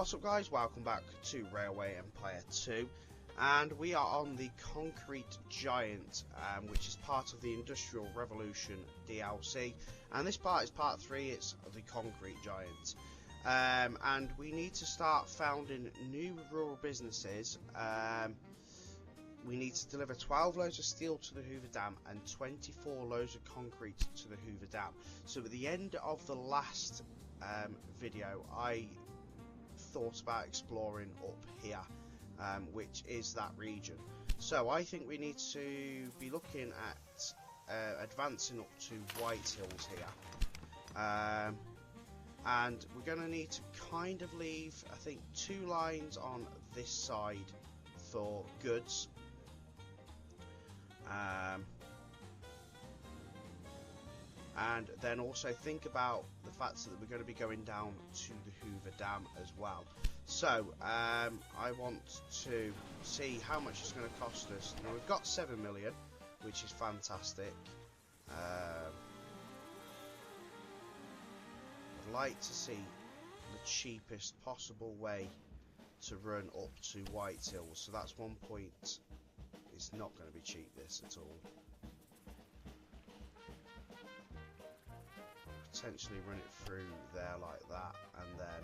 What's up guys, welcome back to Railway Empire 2, and we are on the Concrete Giant, which is part of the Industrial Revolution DLC, and this part is part 3, it's the Concrete Giant. And we need to start founding new rural businesses. We need to deliver 12 loads of steel to the Hoover Dam and 24 loads of concrete to the Hoover Dam. So at the end of the last video, I thought about exploring up here, which is that region. So I think we need to be looking at advancing up to White Hills here. And we're going to need to kind of leave, I think, 2 lines on this side for goods. And then also think about the fact that we're going to be going down to the Hoover Dam as well. So I want to see how much it's going to cost us. Now we've got 7 million, which is fantastic. I'd like to see the cheapest possible way to run up to White Hills. So that's 1 point. It's not going to be cheap, this, at all. Potentially run it through there like that, and then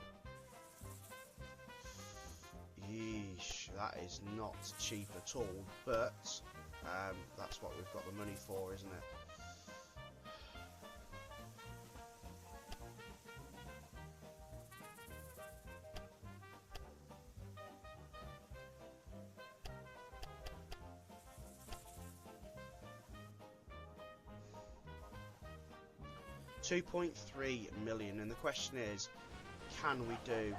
yeesh, that is not cheap at all, but that's what we've got the money for, isn't it? $2.3 million, and the question is, can we do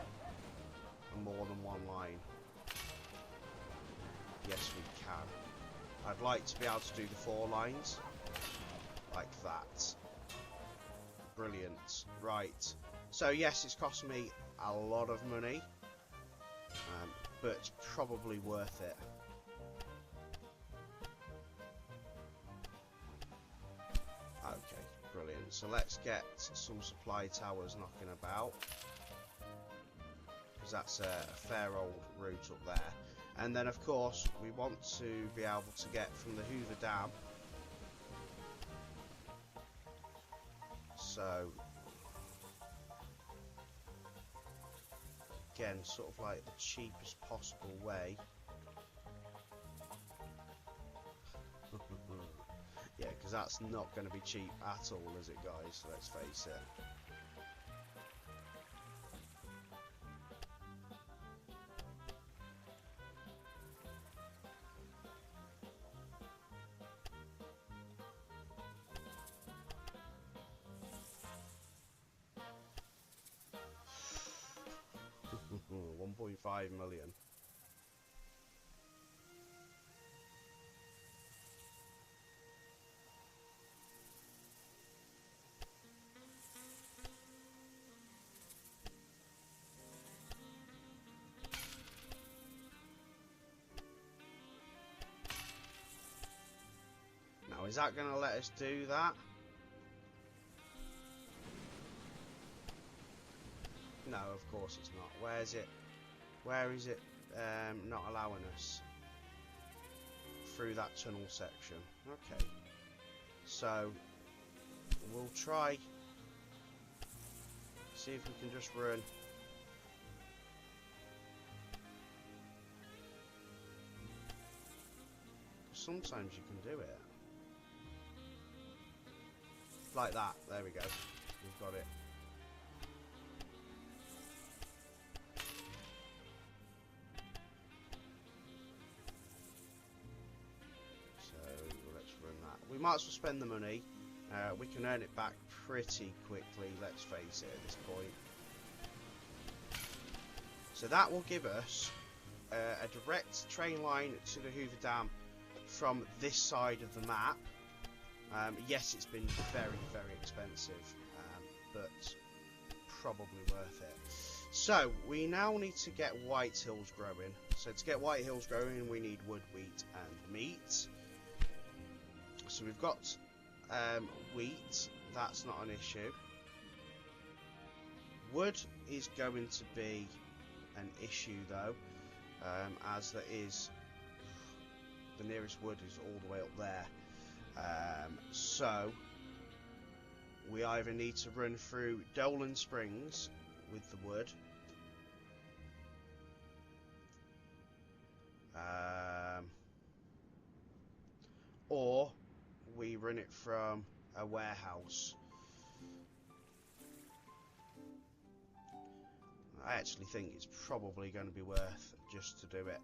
more than 1 line? Yes, we can. I'd like to be able to do the 4 lines like that. Brilliant. Right, so yes, it's cost me a lot of money, but probably worth it. Okay, brilliant. So let's get some supply towers knocking about, because that's a fair old route up there. And then of course we want to be able to get from the Hoover Dam, so again, sort of like the cheapest possible way. Yeah, because that's not going to be cheap at all, is it, guys? Let's face it. $1.5 million. Now, is that going to let us do that? No, of course it's not. Where is it? Where is it not allowing us? Through that tunnel section. Okay. So, we'll try. See if we can just run. Sometimes you can do it. Like that. There we go. We've got it. So let's run that. We might as well spend the money. We can earn it back pretty quickly, let's face it, at this point. So that will give us a direct train line to the Hoover Dam from this side of the map. Yes, it's been very, very expensive, but probably worth it. So we now need to get White Hills growing. So to get White Hills growing, we need wood, wheat, and meat. So we've got wheat. That's not an issue. Wood is going to be an issue though, as there is the nearest wood is all the way up there. So we either need to run through Dolan Springs with the wood, or we run it from a warehouse. I actually think it's probably going to be worth just to do it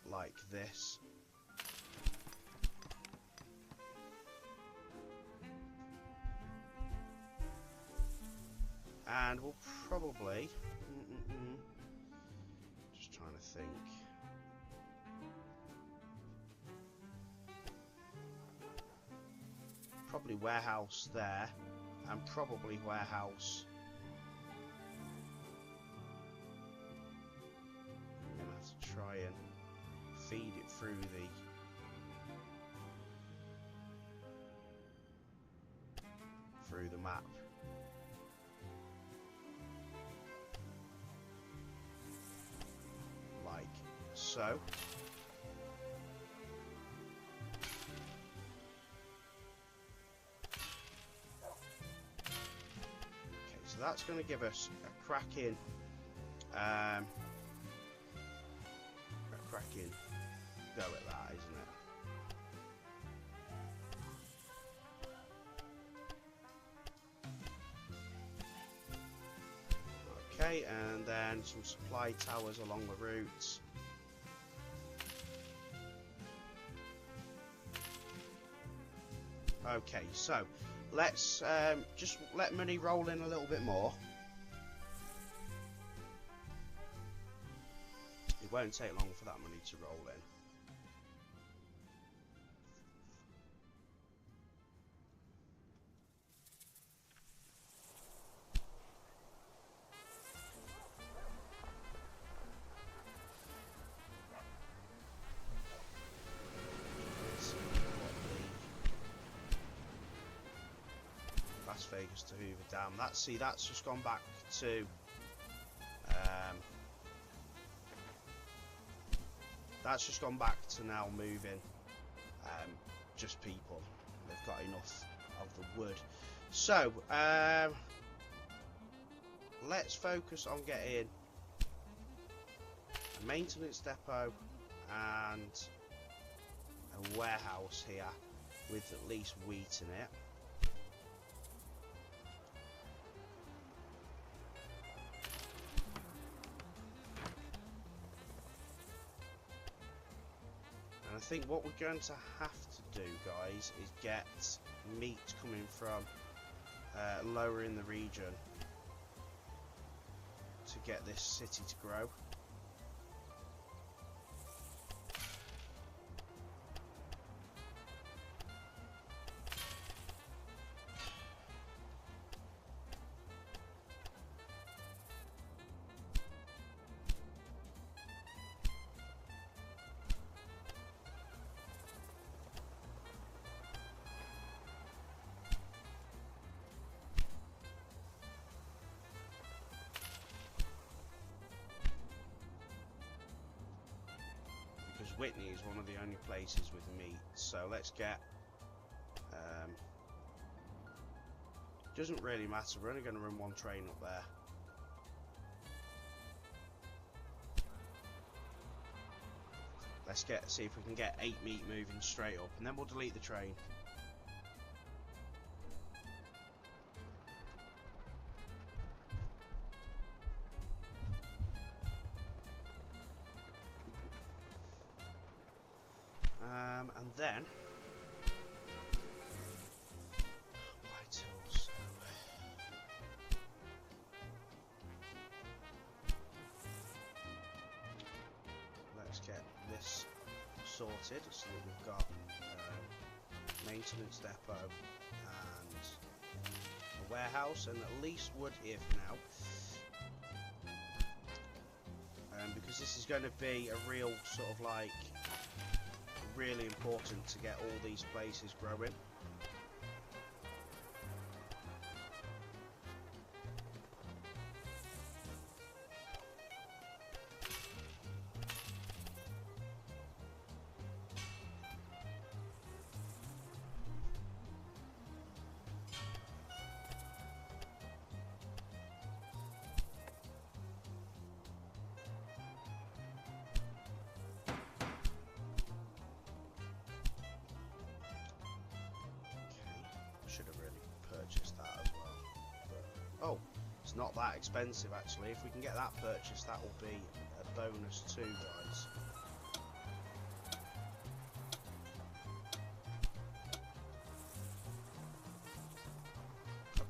like this. And we'll probably just trying to think. Probably warehouse there, and probably warehouse. I'm gonna have to try and feed it through the map. Like so. Okay, so that's going to give us a cracking go at that, isn't it? Okay, and then some supply towers along the routes. Okay, so let's just let money roll in a little bit more. It won't take long for that money to roll in. Las Vegas to Hoover Dam. That's just gone back to now moving just people. They've got enough of the wood. So let's focus on getting a maintenance depot and a warehouse here with at least wheat in it. I think what we're going to have to do, guys, is get meat coming from lower in the region to get this city to grow. Whitney is one of the only places with meat, so let's get doesn't really matter, we're only going to run one train up there. Let's see if we can get 8 meat moving straight up, and then we'll delete the train. And then vitals. Let's get this sorted so that we've got maintenance depot and a warehouse and at least wood here for now. Because this is going to be a real sort of like really important to get all these places growing. Oh, it's not that expensive actually. If we can get that purchased, that will be a bonus too, guys.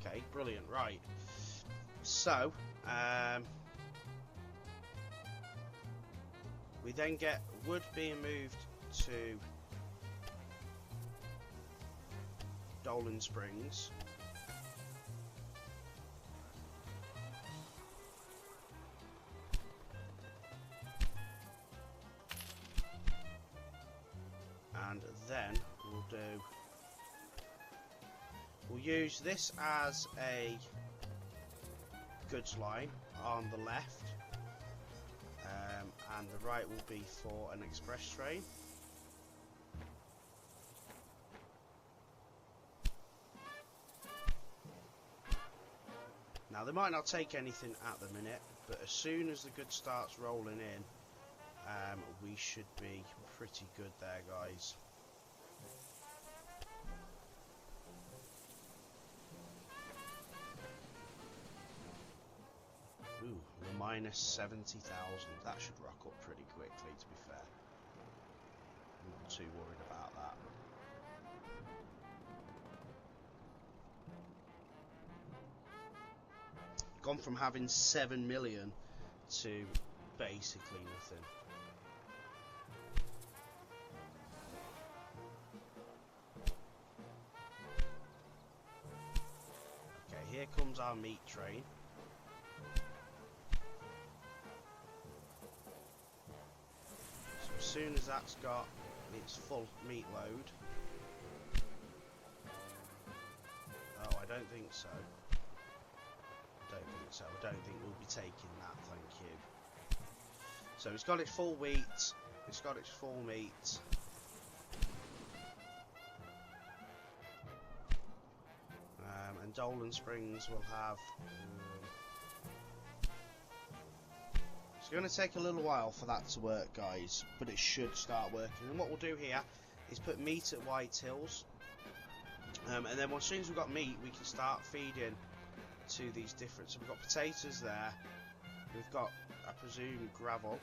Okay, brilliant. Right. So, we then get wood being moved to Dolan Springs. And then we'll use this as a goods line on the left, and the right will be for an express train. Now they might not take anything at the minute, but as soon as the goods starts rolling in, we should be pretty good there, guys. Ooh, the minus 70,000. That should rock up pretty quickly, to be fair. I'm not too worried about that. Gone from having 7 million to basically nothing. Okay, here comes our meat train. So as soon as that's got its full meat load... Oh, I don't think so. I don't think we'll be taking that, thank you. So it's got its full wheat, it's got its full meat. And Dolan Springs will have... it's going to take a little while for that to work, guys, but it should start working. And what we'll do here is put meat at White Hills. And then as soon as we've got meat, we can start feeding to these different... So we've got potatoes there, we've got, I presume, gravel,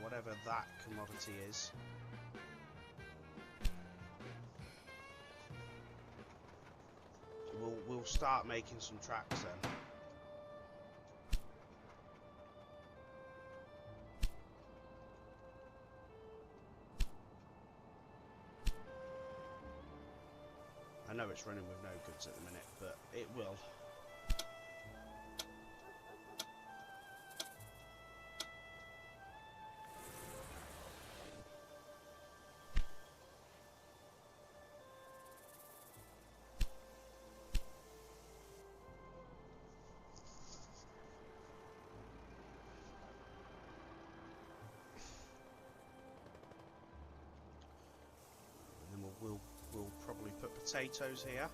whatever that commodity is. We'll start making some tracks then. I know it's running with no goods at the minute, but it will. And then we'll probably put potatoes here.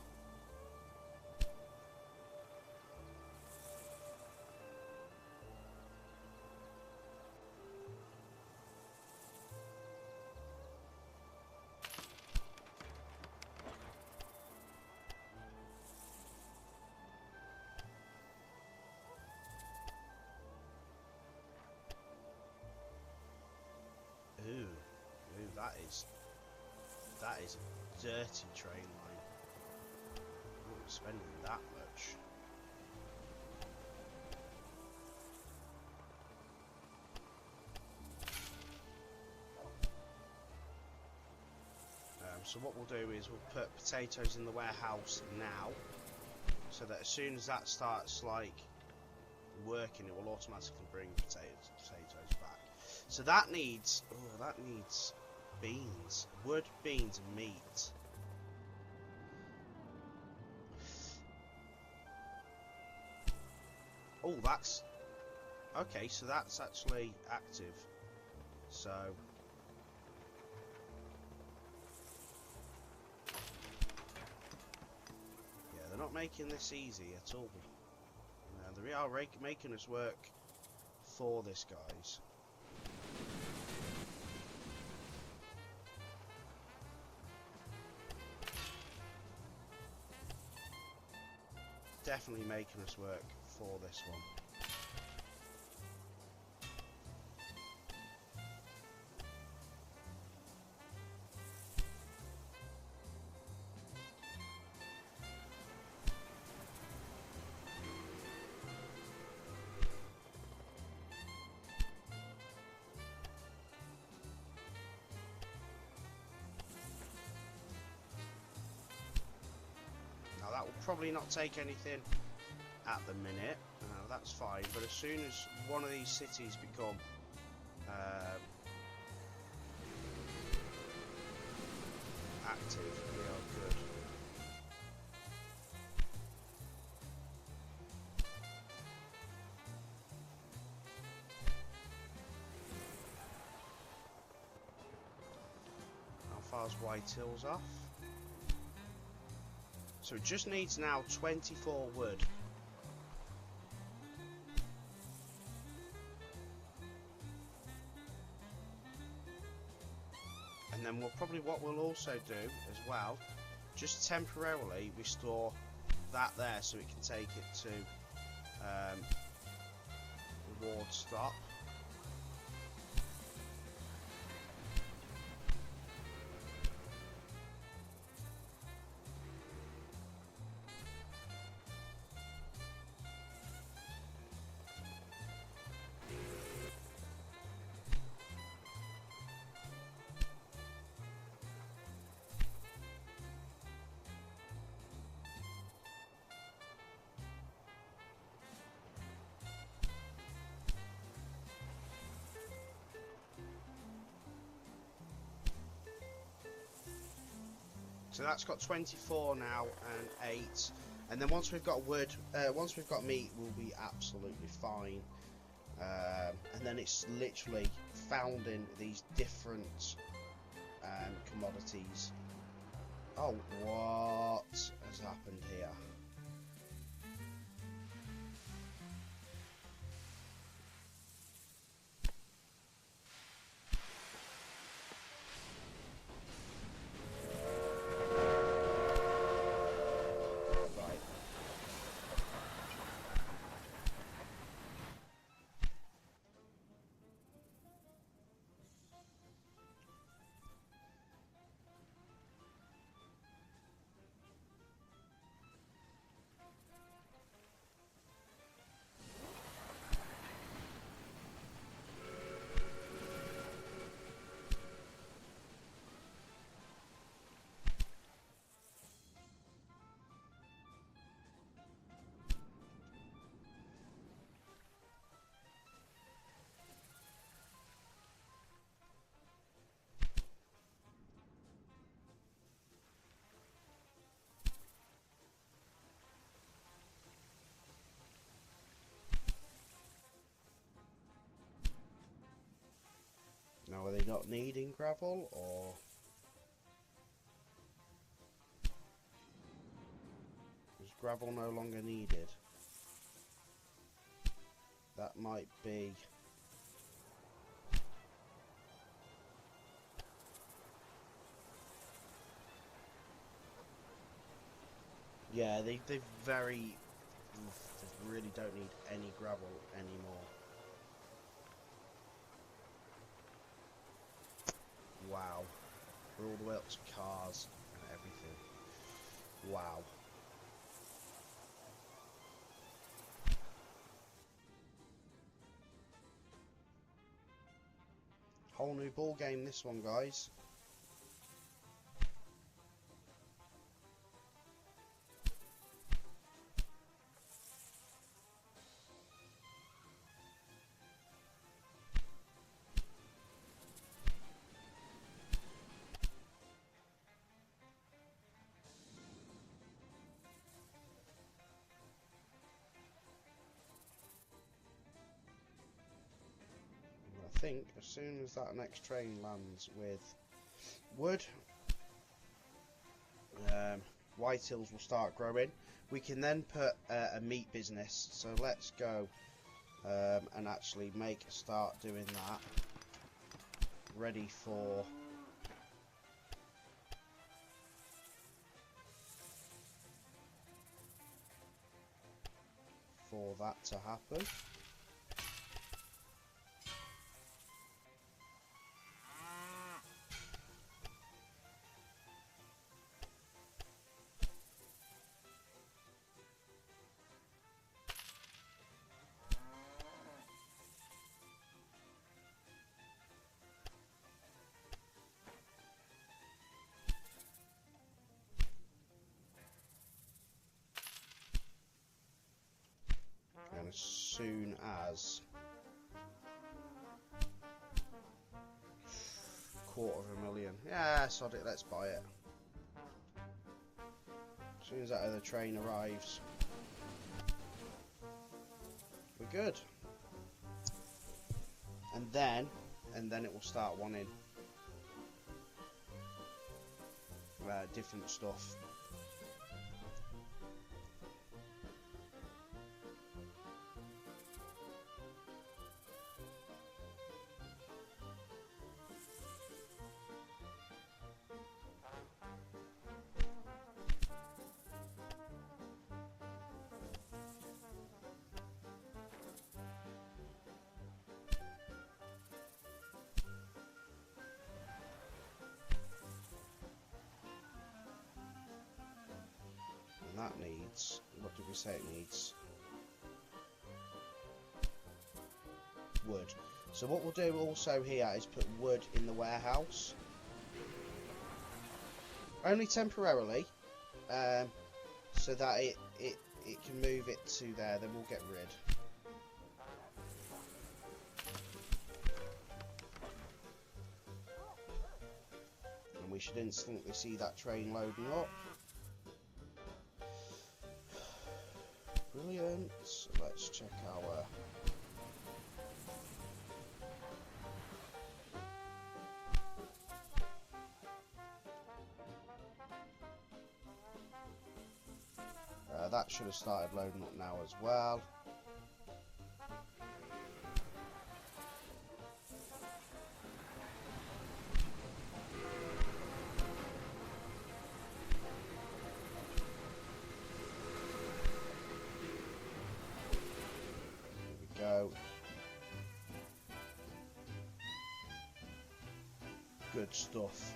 Ooh, that is a dirty train line. I'm not spending that much. So what we'll do is we'll put potatoes in the warehouse now, so that as soon as that starts like working, it will automatically bring potatoes back. So that needs beans, wood, beans, and meat. Oh, that's okay. So that's actually active. So yeah, they're not making this easy at all. They are making us work for this, guys. definitely making us work for this one. Now that will probably not take anything at the minute, that's fine, but as soon as one of these cities become active, we are good. How far's White Hills off? So it just needs now 24 wood. And then what we'll also do as well, just temporarily restore that there so it can take it to ward stop. So that's got 24 now and 8, and then once we've got wood, once we've got meat, we'll be absolutely fine. And then it's literally founding these different commodities. Oh, what has happened here? Now, are they not needing gravel, or is gravel no longer needed? That might be. Yeah, they really don't need any gravel anymore. Wow. We're all the way up to cars and everything. Wow. Whole new ball game, this one, guys. I think as soon as that next train lands with wood, White Hills will start growing. We can then put a meat business, so let's go and actually start doing that, ready for for that to happen. And as soon as $250,000, yeah, sod it, let's buy it. As soon as that other train arrives, we're good. And then it will start wanting different stuff. That needs, what did we say it needs? Wood. So what we'll do also here is put wood in the warehouse. Only temporarily, so that it can move it to there, then we'll get rid. And we should instantly see that train loading up. Brilliant. So let's check our that should have started loading up now as well. Go. Good stuff.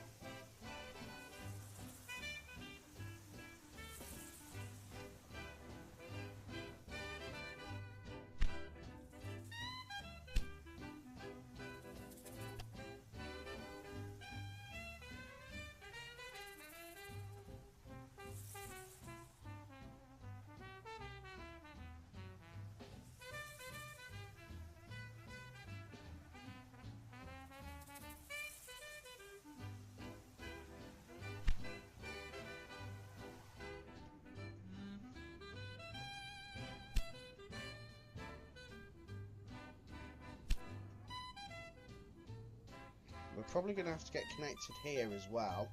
We're probably going to have to get connected here as well,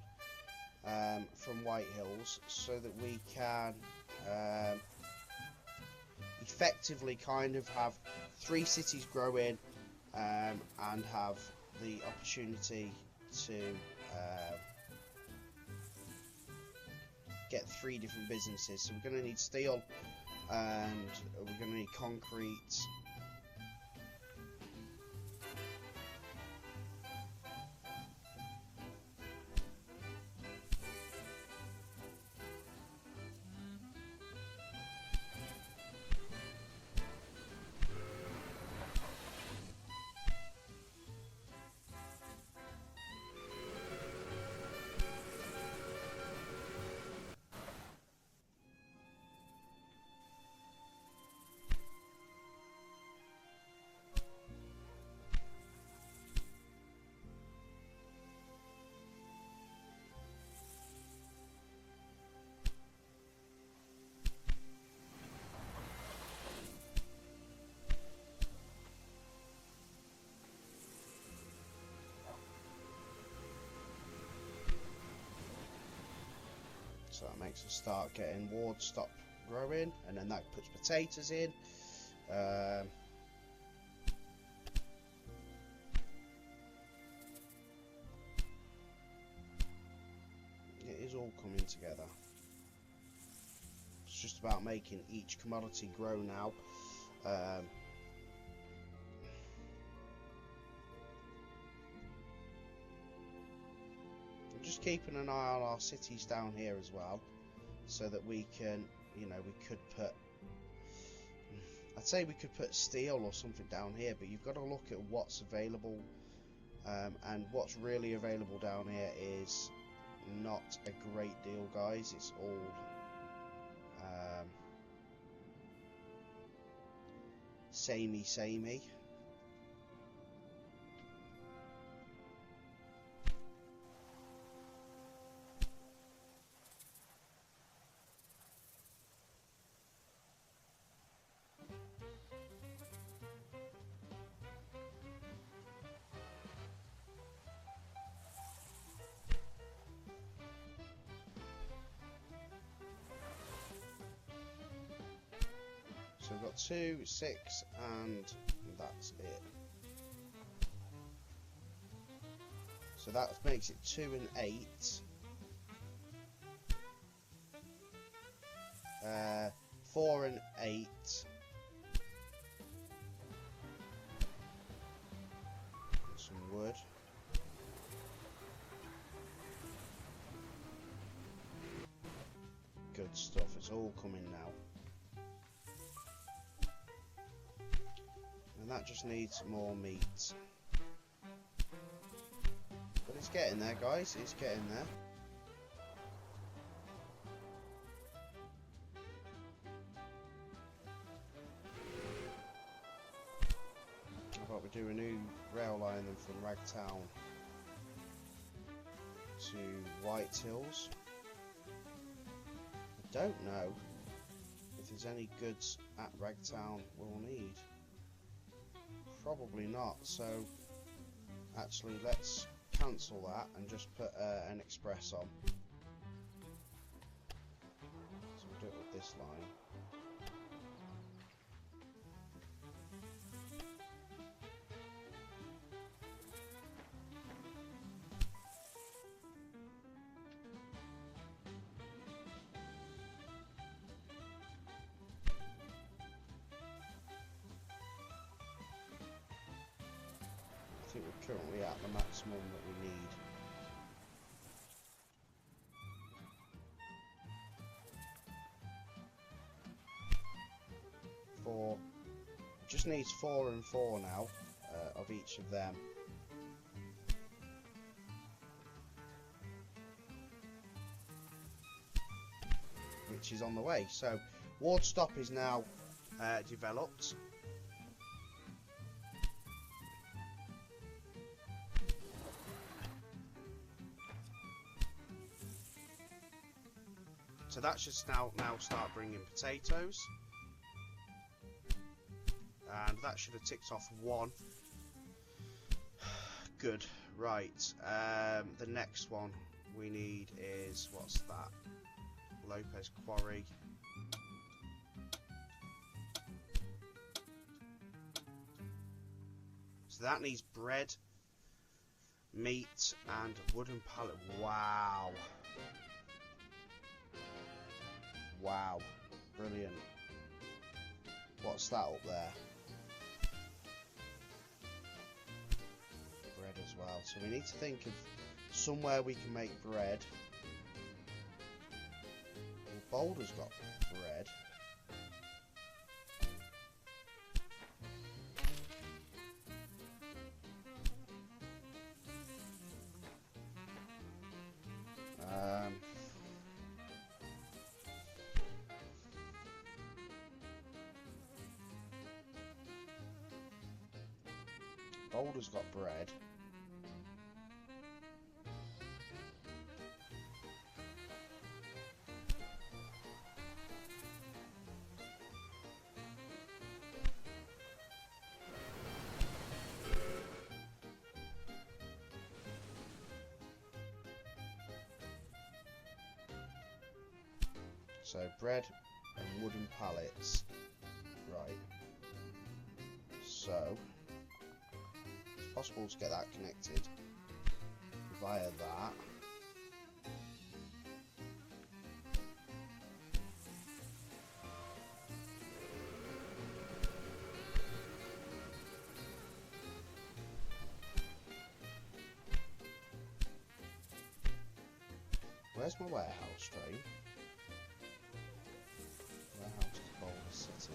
from White Hills, so that we can effectively kind of have 3 cities grow in, and have the opportunity to get 3 different businesses. So we're going to need steel, and we're going to need concrete. So that makes us start getting wards stop growing, and then that puts potatoes in. It is all coming together. just about making each commodity grow now. Just keeping an eye on our cities down here as well, so that we can, you know, we could put, I'd say we could put steel or something down here, but you've got to look at what's available, and what's really available down here is not a great deal, guys. It's all samey. So we've got 2, 6, and that's it. So that makes it 2 and 8. 4 and 8. Some wood. Good stuff, it's all coming now. And that just needs more meat. But it's getting there, guys, it's getting there. I thought we'd do a new rail line then from Ragtown to White Hills. I don't know if there's any goods at Ragtown we'll need. Probably not, so actually let's cancel that and just put an express on. So we'll do it with this line. I think we're currently at the maximum that we need. Four. Just needs 4 and 4 now of each of them. Which is on the way. So Ward Stop is now developed. So that should now start bringing potatoes, and that should have ticked off 1. Good. Right. The next one we need is, what's that? Lopez Quarry. So that needs bread, meat, and wooden pallet. Wow. Wow, brilliant. What's that up there? Bread as well. So we need to think of somewhere we can make bread. Well, Boulder's got bread. Boulder's got bread. So bread and wooden pallets. Right. So it's possible to get that connected via that. where's my warehouse train? Warehouse to Boulder City.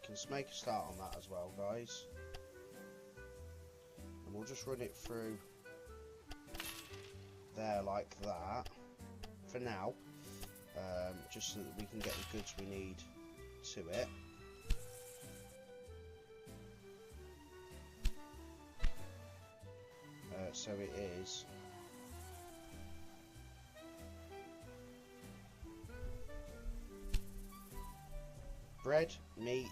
Let's make a start on that as well, guys, and we'll just run it through there like that for now, just so that we can get the goods we need to it. So it is bread, meat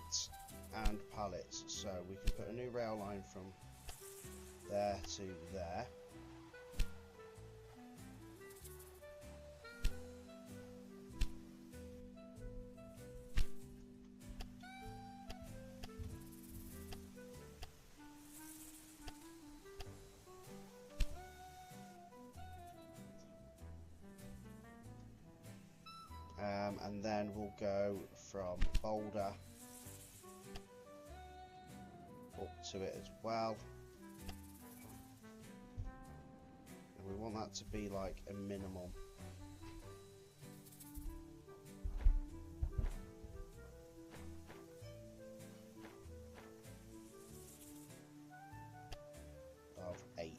and pallets, so we can put a new rail line from there to there. And then we'll go from Boulder up to it as well, and we want that to be like a minimum of 8.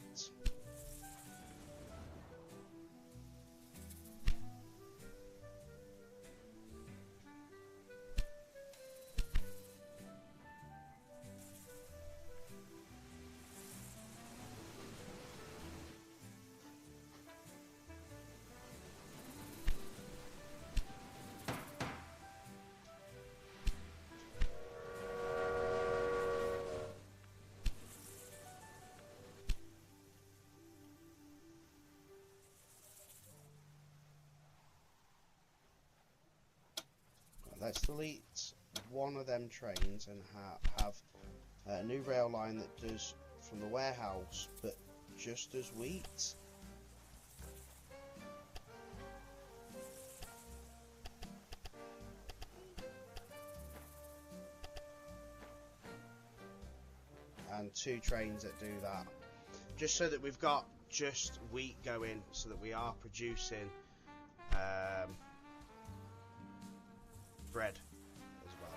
Let's delete one of them trains and have a new rail line that does from the warehouse, but just does wheat. And 2 trains that do that, just so that we've got just wheat going, so that we are producing bread as well.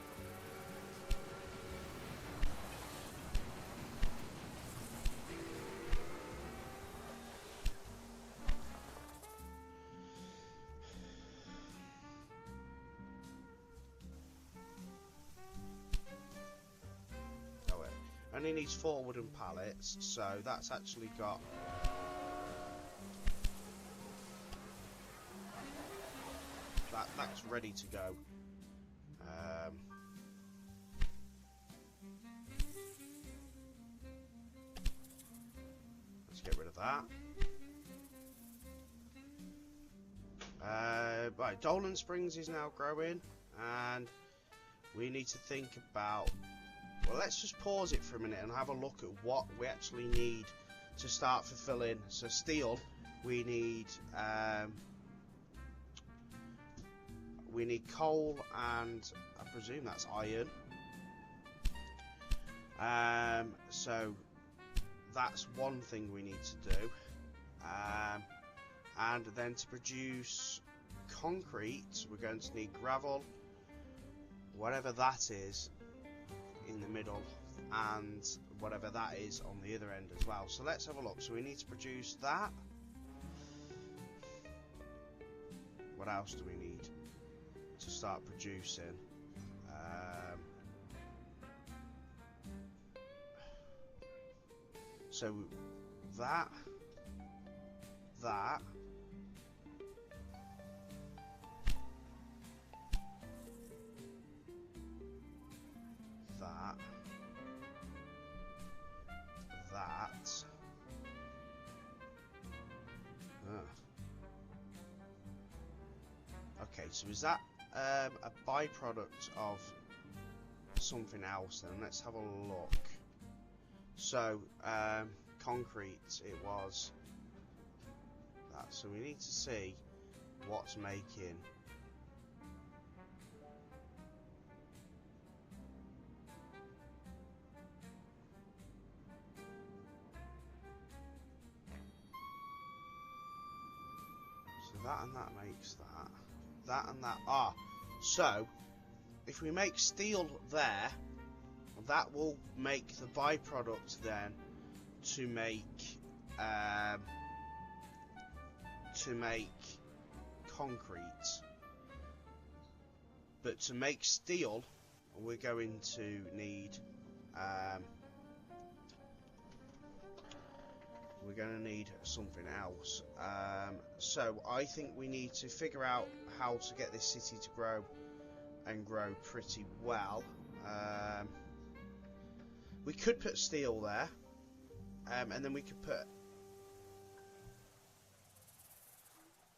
Oh, it only needs 4 wooden pallets, so that's actually got that's ready to go. Let's get rid of that. Right, Dolan Springs is now growing, and we need to think about, well, let's just pause it for a minute and have a look at what we actually need to start fulfilling. So steel, we need coal, and I presume that's iron. So that's one thing we need to do. And then to produce concrete, we're going to need gravel, whatever that is in the middle, and whatever that is on the other end as well. So let's have a look. So we need to produce that. What else do we need to start producing? So that that. That. Okay, so is that a byproduct of something else then? Let's have a look. So, concrete, it was that. So we need to see what's making. So that and that makes that. That and that. Ah, so if we make steel there, that will make the byproduct then to make concrete. But to make steel, we're going to need something else. So I think we need to figure out how to get this city to grow and grow pretty well. We could put steel there, and then we could put,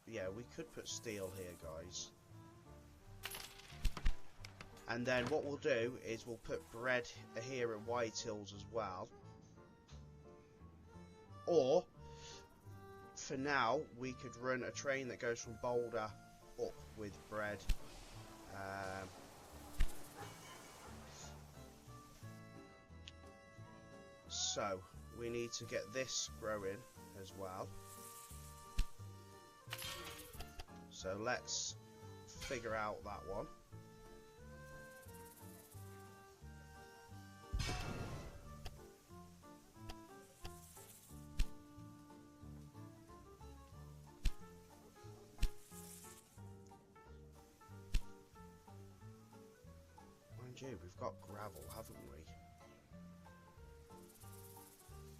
we could put steel here, guys. And then what we'll do is we'll put bread here at White Hills as well. Or, for now, we could run a train that goes from Boulder up with bread. So, we need to get this growing as well. So, let's figure out that one. Mind you, we've got gravel, haven't we?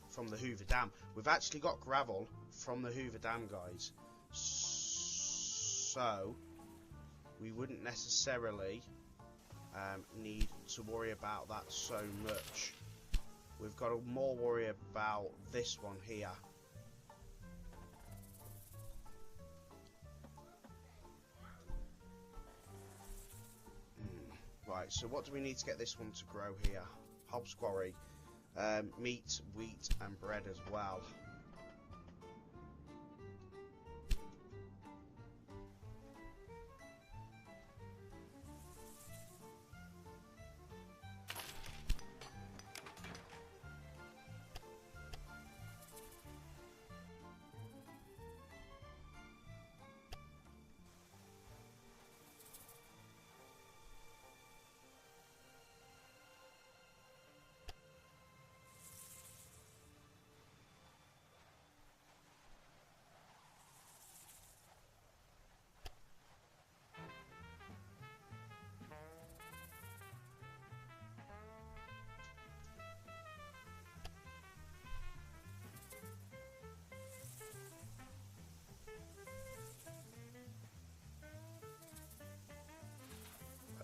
From the Hoover Dam. We've actually got gravel from the Hoover Dam, guys. So, we wouldn't necessarily need to worry about that so much. We've got to more worry about this one here. Right, so what do we need to get this one to grow here? Hobbs Quarry, meat, wheat and bread as well.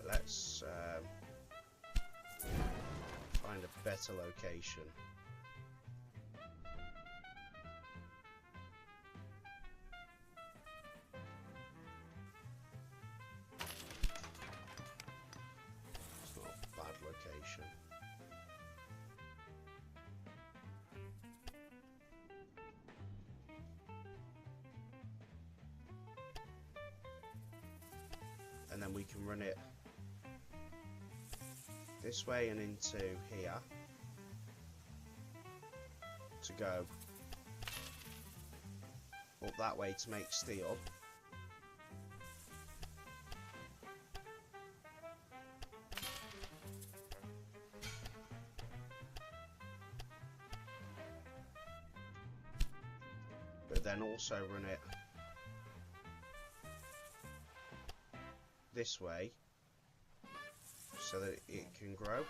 Let's find a better location. It's not a bad location. And then we can run it this way and into here to go up that way to make steel. But then also run it this way so that it can grow.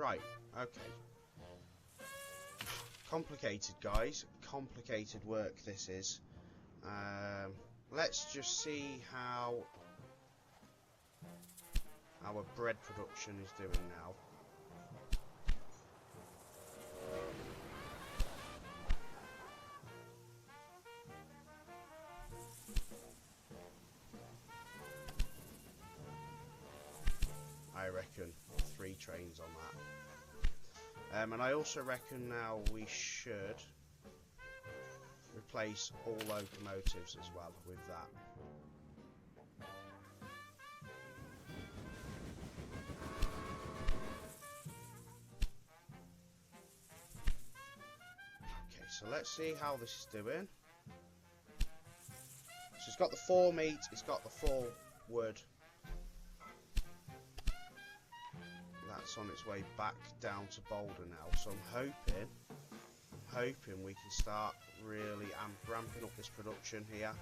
Right, okay. Complicated, guys. Complicated work this is. Let's just see how our bread production is doing now. I reckon 3 trains on that. And I also reckon now we should replace all locomotives as well with that. Okay, so let's see how this is doing. So it's got the 4 meat, it's got the 4 wood. That's on its way back down to Boulder now, so I'm hoping we can start really ramping up this production here.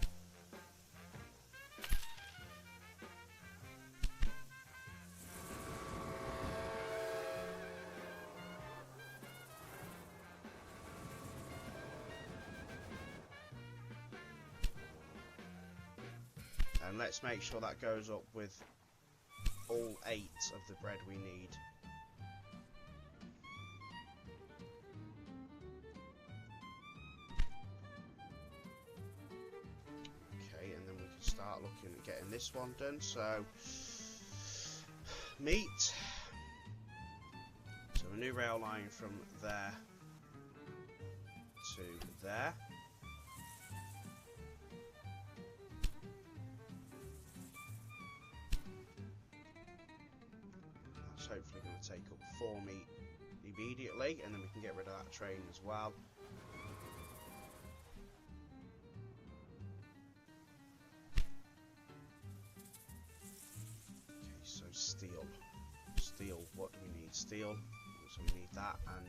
And let's make sure that goes up with all 8 of the bread we need. Okay, and then we can start looking at getting this one done. So, meat. So a new rail line from there to there. Hopefully going to take up 4 meat immediately, and then we can get rid of that train as well. Okay, so steel. What do we need? Steel. So we need that and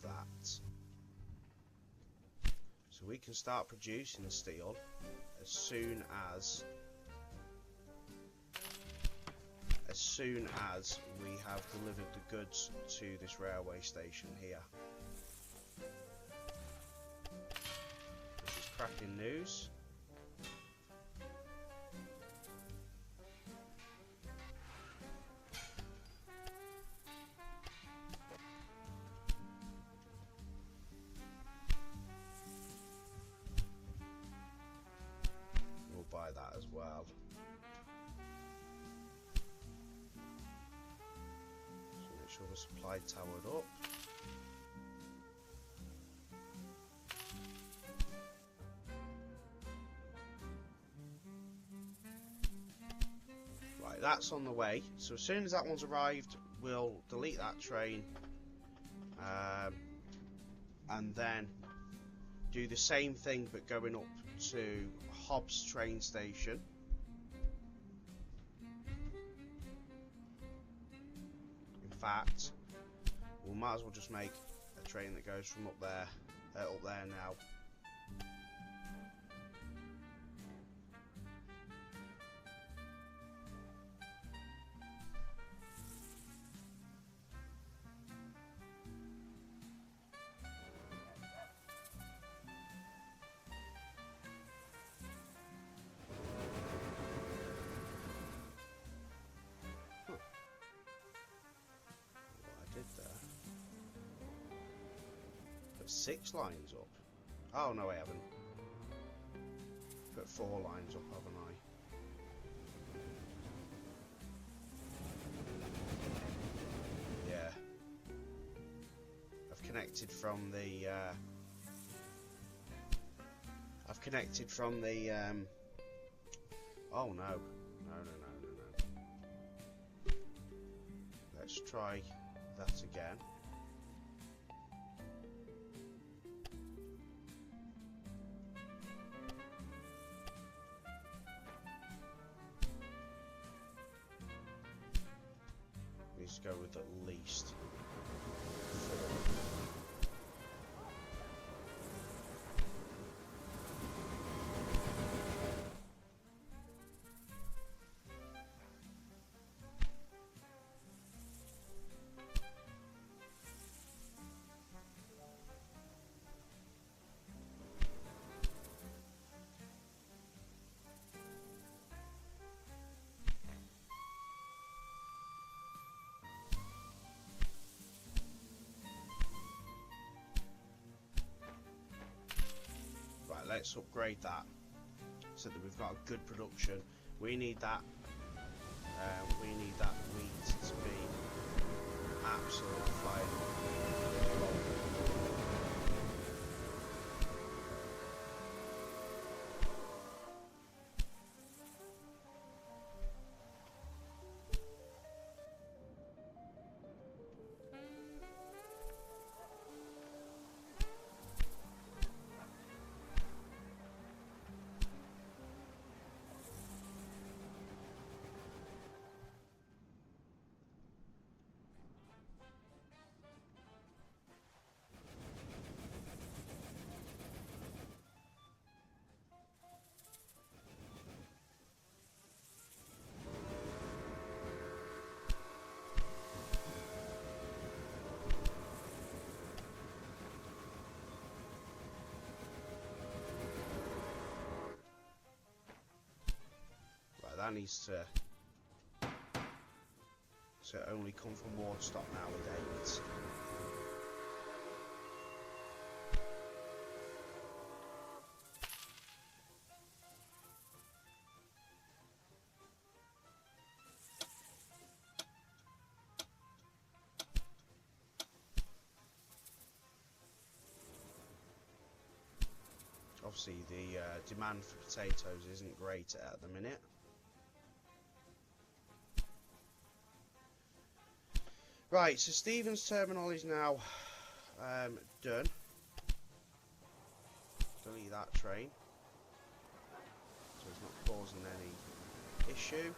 that. So we can start producing the steel as soon as we have delivered the goods to this railway station here. This is cracking news. We'll buy that as well. Make sure we're supply towered up. Right, that's on the way. So as soon as that one's arrived, we'll delete that train, and then do the same thing but going up to Hobbs train station. In fact, we might as well just make a train that goes from up there now. Put 6 lines up. Oh no, I haven't. Put 4 lines up, haven't I? Yeah. I've connected from the. Oh no. No. Let's try that again. Let's go with at least 4. let's upgrade that so that we've got a good production. We need that. We need that wheat to be absolutely flying. That needs to only come from Waterstock nowadays. Obviously, the demand for potatoes isn't great at the minute. Right, so Stevens Terminal is now done. Delete that train, so it's not causing any issue.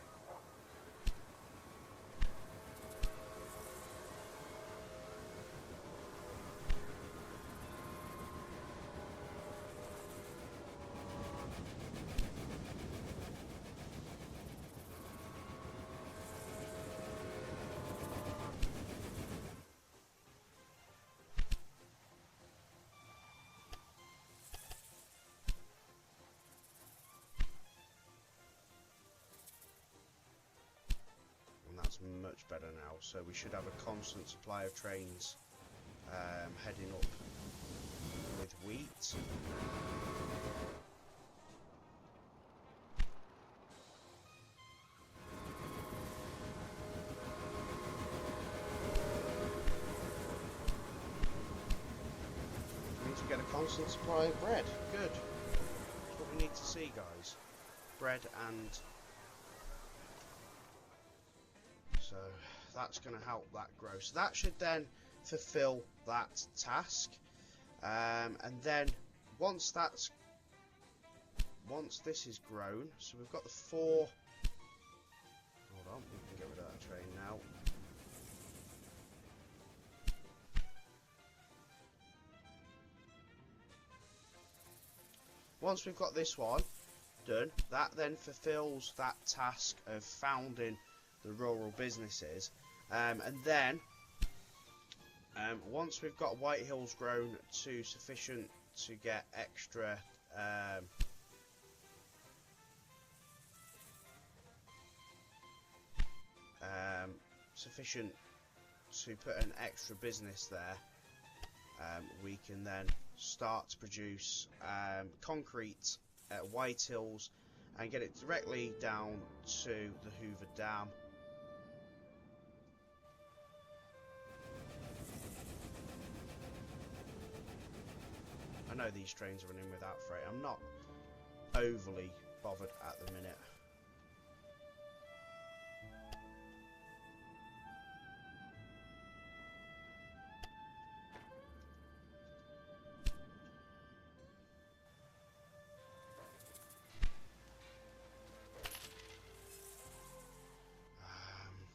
Much better now, so we should have a constant supply of trains heading up with wheat. We need to get a constant supply of bread. Good. That's what we need to see, guys. Bread and... So that's going to help that grow. So that should then fulfill that task. And then once this is grown, so we've got the 4. Hold on, we can get rid of that train now. Once we've got this one done, that then fulfills that task of founding the rural businesses, and then once we've got White Hills grown to sufficient to get extra sufficient to put an extra business there, we can then start to produce concrete at White Hills and get it directly down to the Hoover Dam. I know these trains are running without freight. I'm not overly bothered at the minute.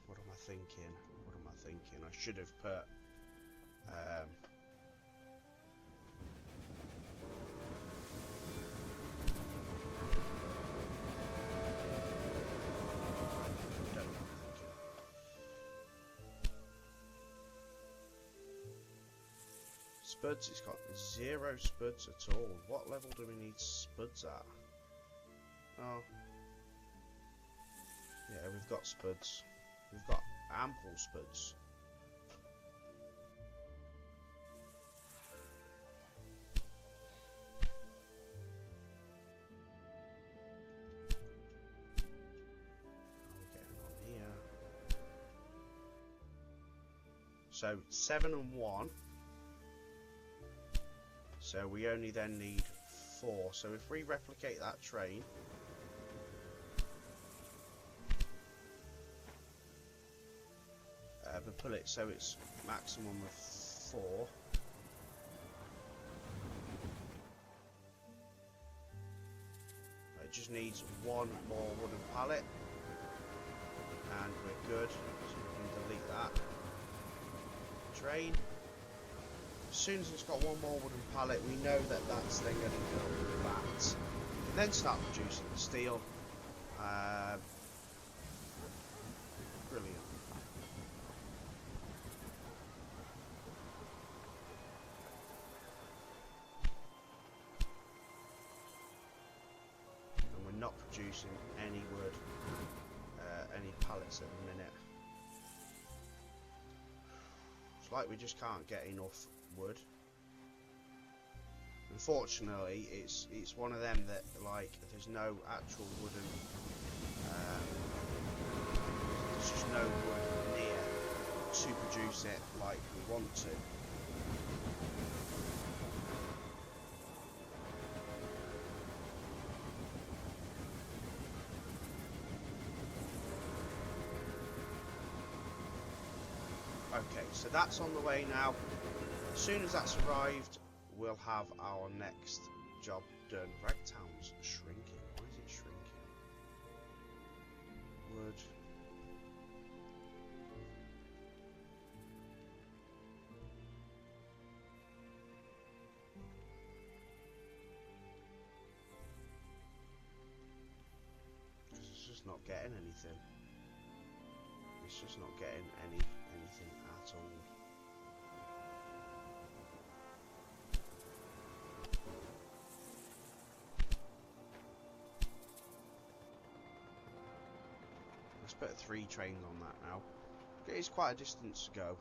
What am I thinking? What am I thinking? I should have put spuds. It's got 0 spuds at all. What level do we need spuds at? Oh, yeah, we've got spuds. We've got ample spuds. So 7 and 1. So we only then need 4. So if we replicate that train, but put it so it's maximum of 4. It just needs 1 more wooden pallet, and we're good. So we can delete that train. As soon as it's got 1 more wooden pallet, we know that that's then going to go that. And then start producing the steel. Brilliant. And we're not producing any wood, any pallets at the minute. It's like we just can't get enough wood. Unfortunately, it's one of them that, like, there's no actual wooden, there's just no wood near to produce it like we want to. Okay, so that's on the way now. As soon as that's arrived, we'll have our next job done. Ragtown's shrinking. Why is it shrinking? Wood. Because it's just not getting anything. It's just not getting anything at all. Let's put 3 trains on that now. It's quite a distance to go.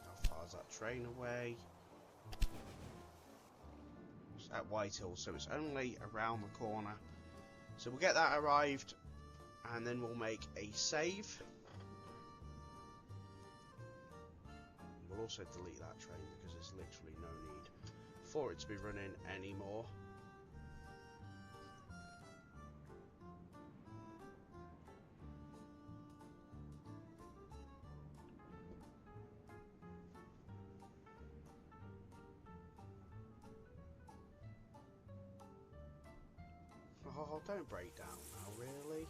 How far is that train away? At Whitehall, so it's only around the corner. So we'll get that arrived, and then we'll make a save. We'll also delete that train because there's literally no need for it to be running anymore. Oh, don't break down now, really?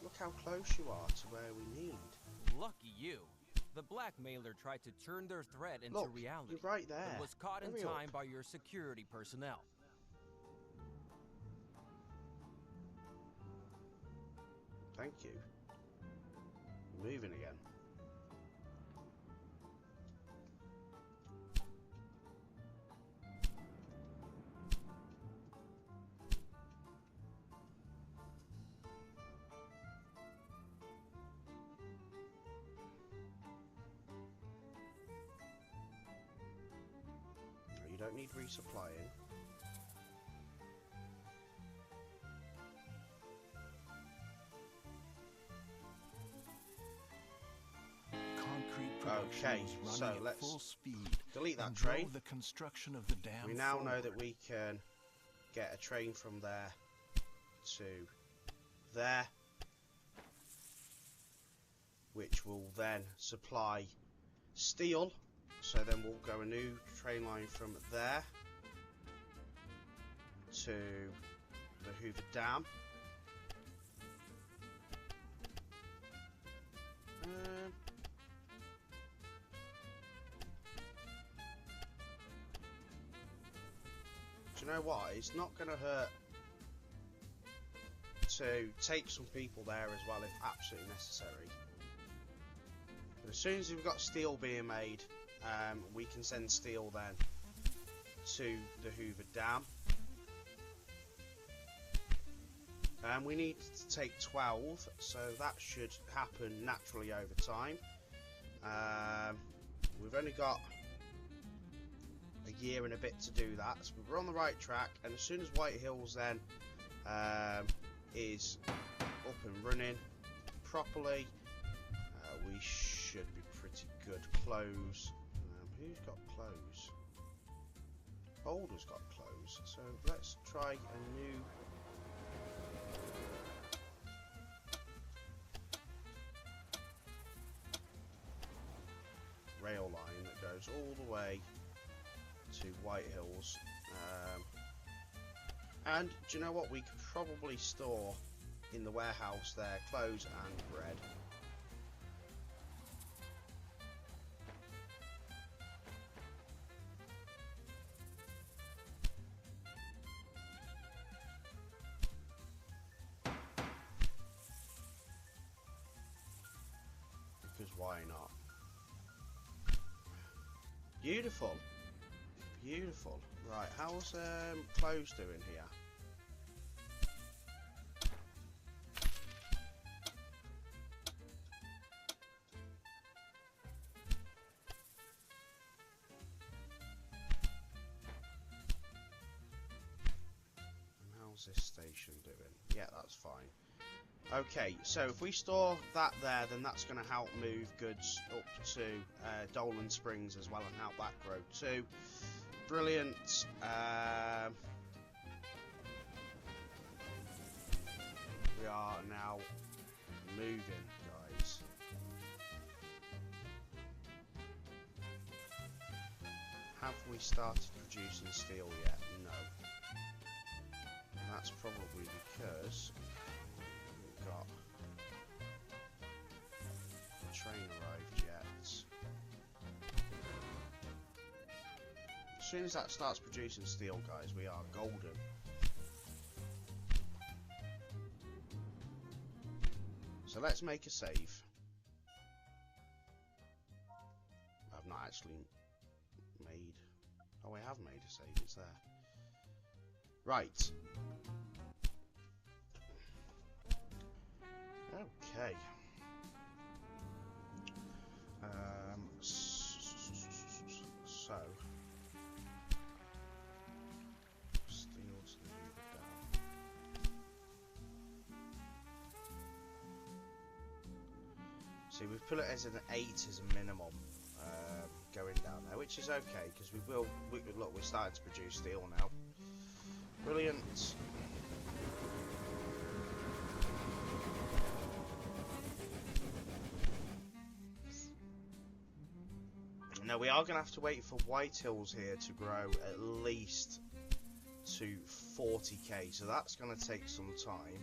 Look how close you are to where we need. Lucky you. The blackmailer tried to turn their threat into Look, reality. you're right there. But was caught in time by your security personnel. Thank you. Moving again. You don't need resupplying. Okay, so let's full speed delete that train. The construction of the dam we now know that we can get a train from there to there, which will then supply steel. So then we'll go a new train line from there to the Hoover Dam. Do you know what? It's not going to hurt to take some people there as well if absolutely necessary. But as soon as we've got steel being made, we can send steel then to the Hoover Dam. We need to take 12, so that should happen naturally over time. We've only got a year and a bit to do that, so we're on the right track, and as soon as White Hills then is up and running properly, we should be pretty good. Close. Who's got close? Boulder's got close, so let's try a new rail line that goes all the way to White Hills. And do you know what? We could probably store in the warehouse there clothes and bread. Because why not? Beautiful. Beautiful. Right, how's clothes doing here? How's this station doing? Yeah, that's fine. Okay, so if we store that there, then that's going to help move goods up to Dolan Springs as well and help that grow too. Brilliant. We are now moving, guys. Have we started producing steel yet? No. And that's probably because we've got the train arrived yet. As soon as that starts producing steel, guys, we are golden. So let's make a save. I've not actually made... Oh, I have made a save, it's there. Right. Okay. So... Steel to the Hoover Dam. See, we've put it as an 8 as a minimum going down there, which is okay, because look, we're starting to produce steel now. Brilliant. Now we are going to have to wait for White Hills here to grow at least to 40k, so that's going to take some time.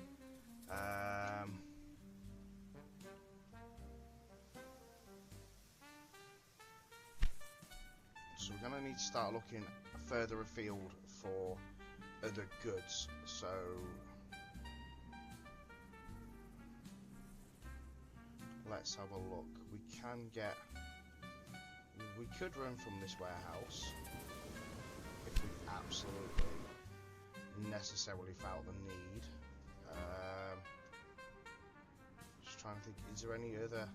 So we're going to need to start looking further afield for other goods. So let's have a look. We could run from this warehouse if we absolutely necessarily felt the need. Just trying to think, is there any other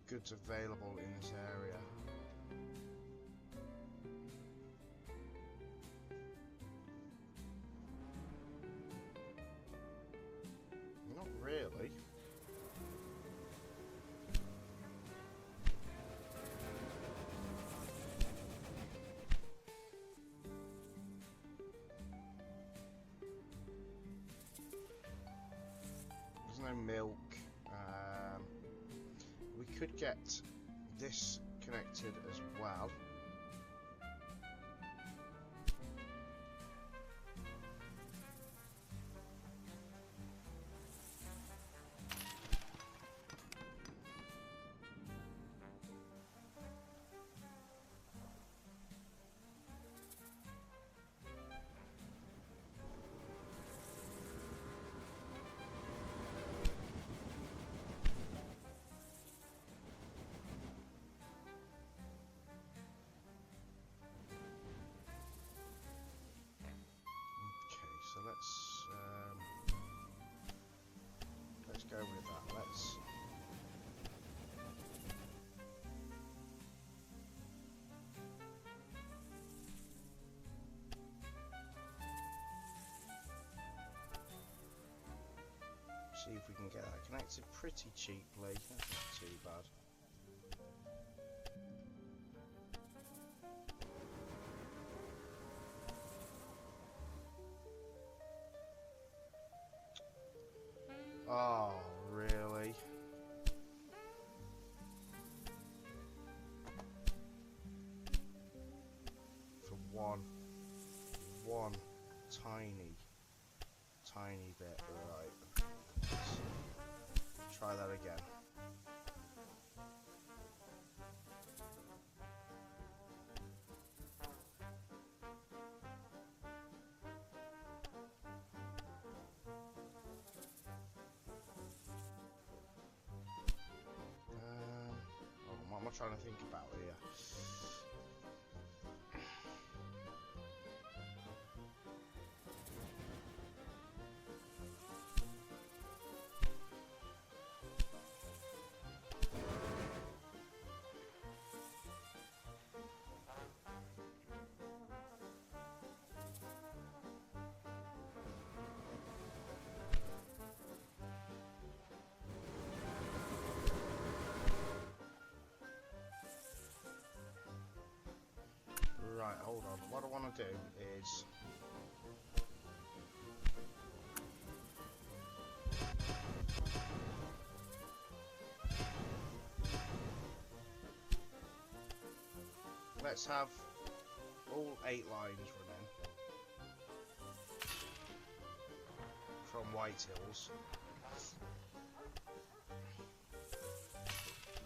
goods available in this area? Not really. There's no milk. We could get this connected as well. connected pretty cheaply. That's not too bad. Oh, really? For one tiny bit, right. Let's try that again. What am I trying to think about here? Right, hold on. What I want to do is... let's have all 8 lines running from White Hills.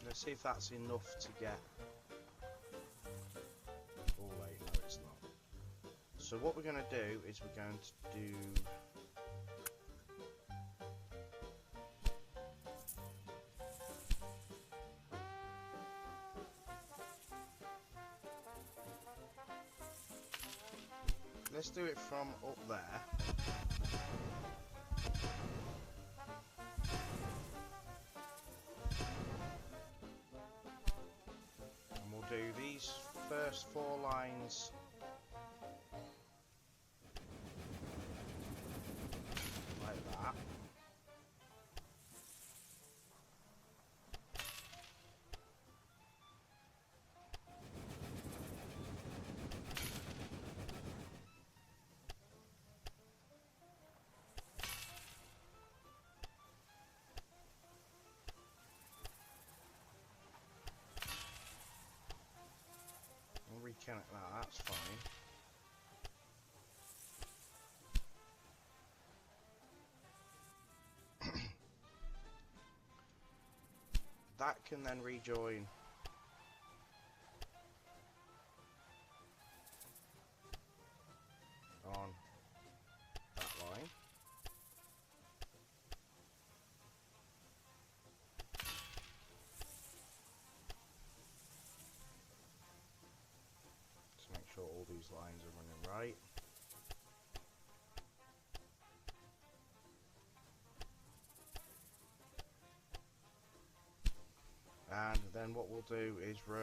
Let's see if that's enough to get all 8. No, it's not. So what we're going to do is we're going to do... let's do it from up there. And we'll do these first 4 lines like that. Reconnect that, that's fine. That can then rejoin on that line. Make sure all these lines are running right. And then what we'll do is we'll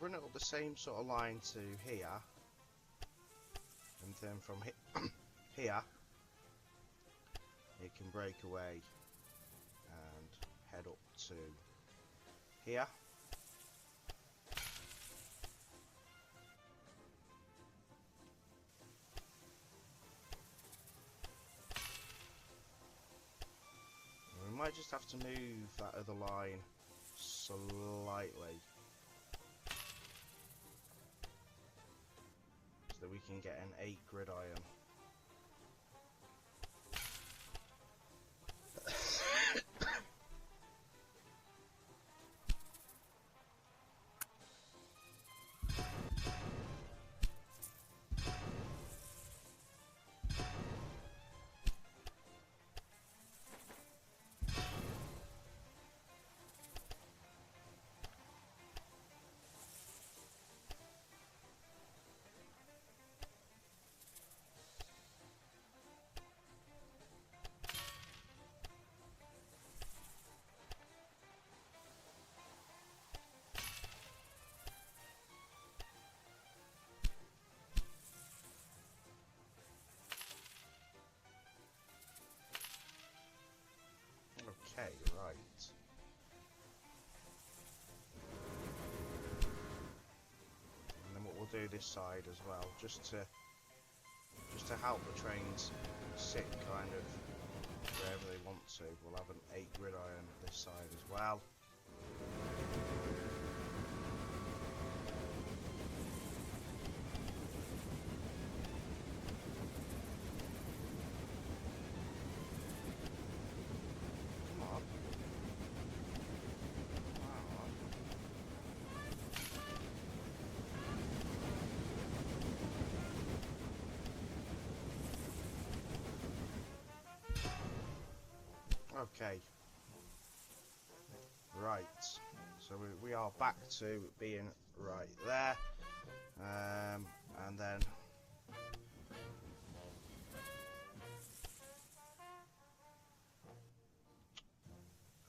run it up the same sort of line to here, and then from here it can break away and head up to here. Might just have to move that other line slightly so that we can get an 8 gridiron. do this side as well, just to help the trains sit kind of wherever they want to. We'll have an 8 gridiron this side as well. Okay, right, so we are back to being right there, and then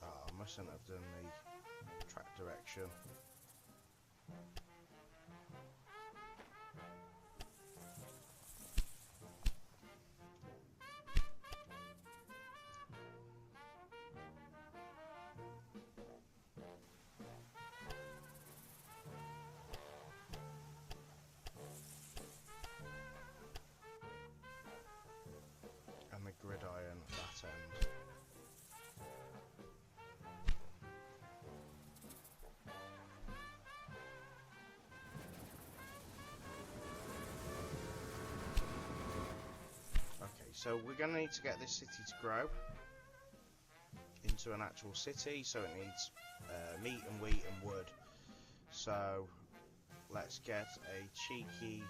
I mustn't have done the track direction. Gridiron at that end. Okay, so we're going to need to get this city to grow into an actual city, so it needs meat and wheat and wood. So let's get a cheeky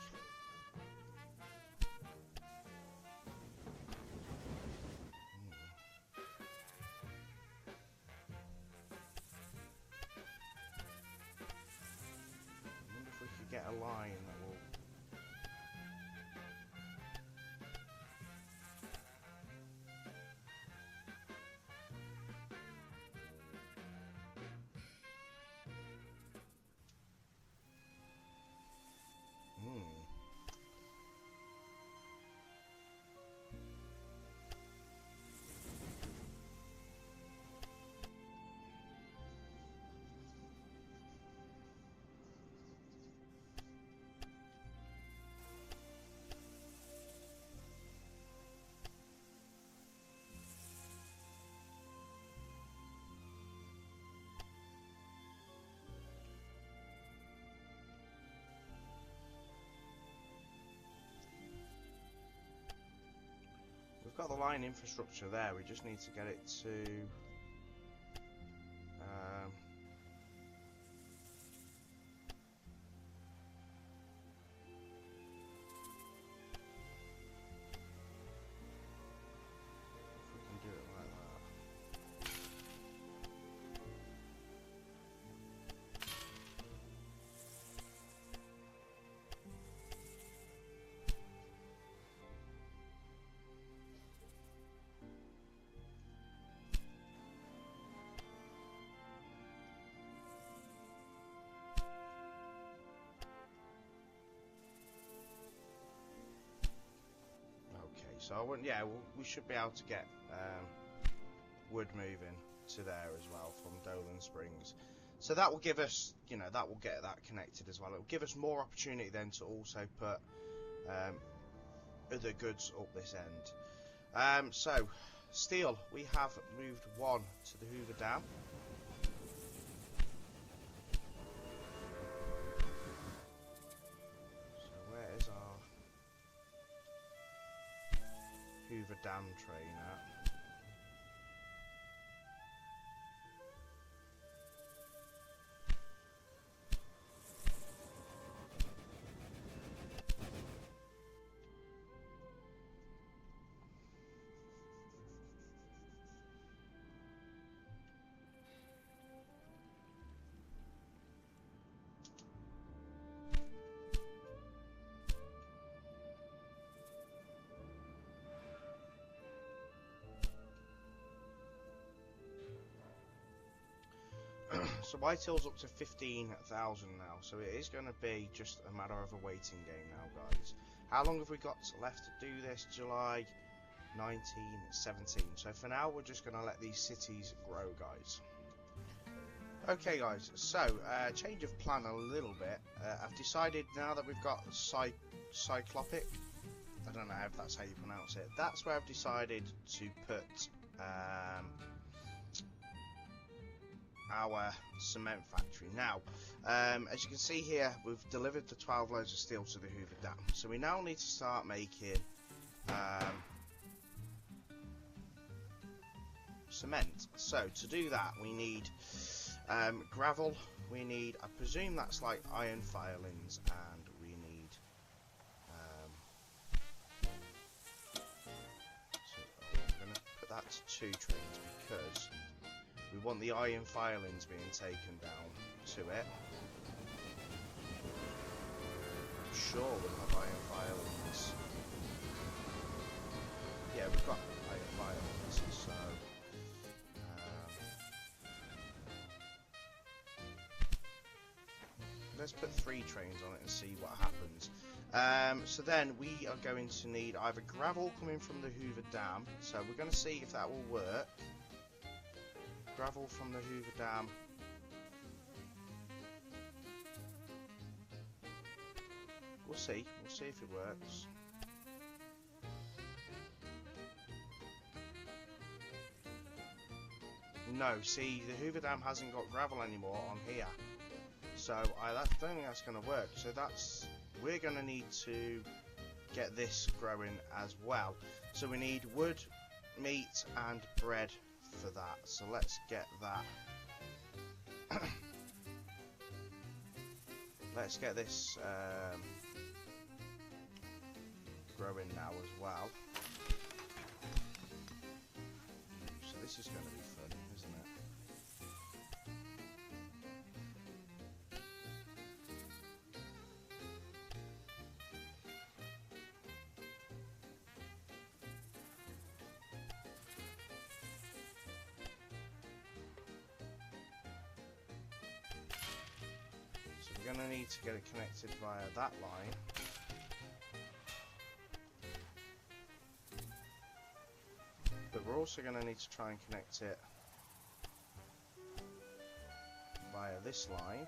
get a line that will we've got the line infrastructure there, we just need to get it to if we can do it like that. So I wouldn't, yeah, we should be able to get wood moving to there as well from Dolan Springs. So that will give us, you know, that will get that connected as well. It will give us more opportunity then to also put other goods up this end. So steel, we have moved 1 to the Hoover Dam. So where is our Hoover Dam train at? So Whitehill's up to 15,000 now, so it is going to be just a matter of a waiting game now, guys. How long have we got left to do this? July 1917. So for now, we're just going to let these cities grow, guys. Okay guys, so change of plan a little bit. I've decided now that we've got Cyclopic, I don't know if that's how you pronounce it, that's where I've decided to put our cement factory. Now, as you can see here, we've delivered the 12 loads of steel to the Hoover Dam, so we now need to start making cement. So to do that we need gravel, we need, I presume that's like iron filings, and we need so I'm going to put that to 2 trains because we want the iron filings being taken down to it. I'm sure we'll have iron filings. Yeah, we've got iron filings, so let's put 3 trains on it and see what happens. So then we are going to need either gravel coming from the Hoover Dam, so we're going to see if that will work. Gravel from the Hoover Dam. We'll see if it works. No, see, the Hoover Dam hasn't got gravel anymore on here. So I don't think that's going to work. So we're going to need to get this growing as well. So we need wood, meat and bread for that. So let's get that. Let's get this growing now as well. So this is going to be fun, isn't it? We're going to need to get it connected via that line. But we're also going to need to try and connect it via this line.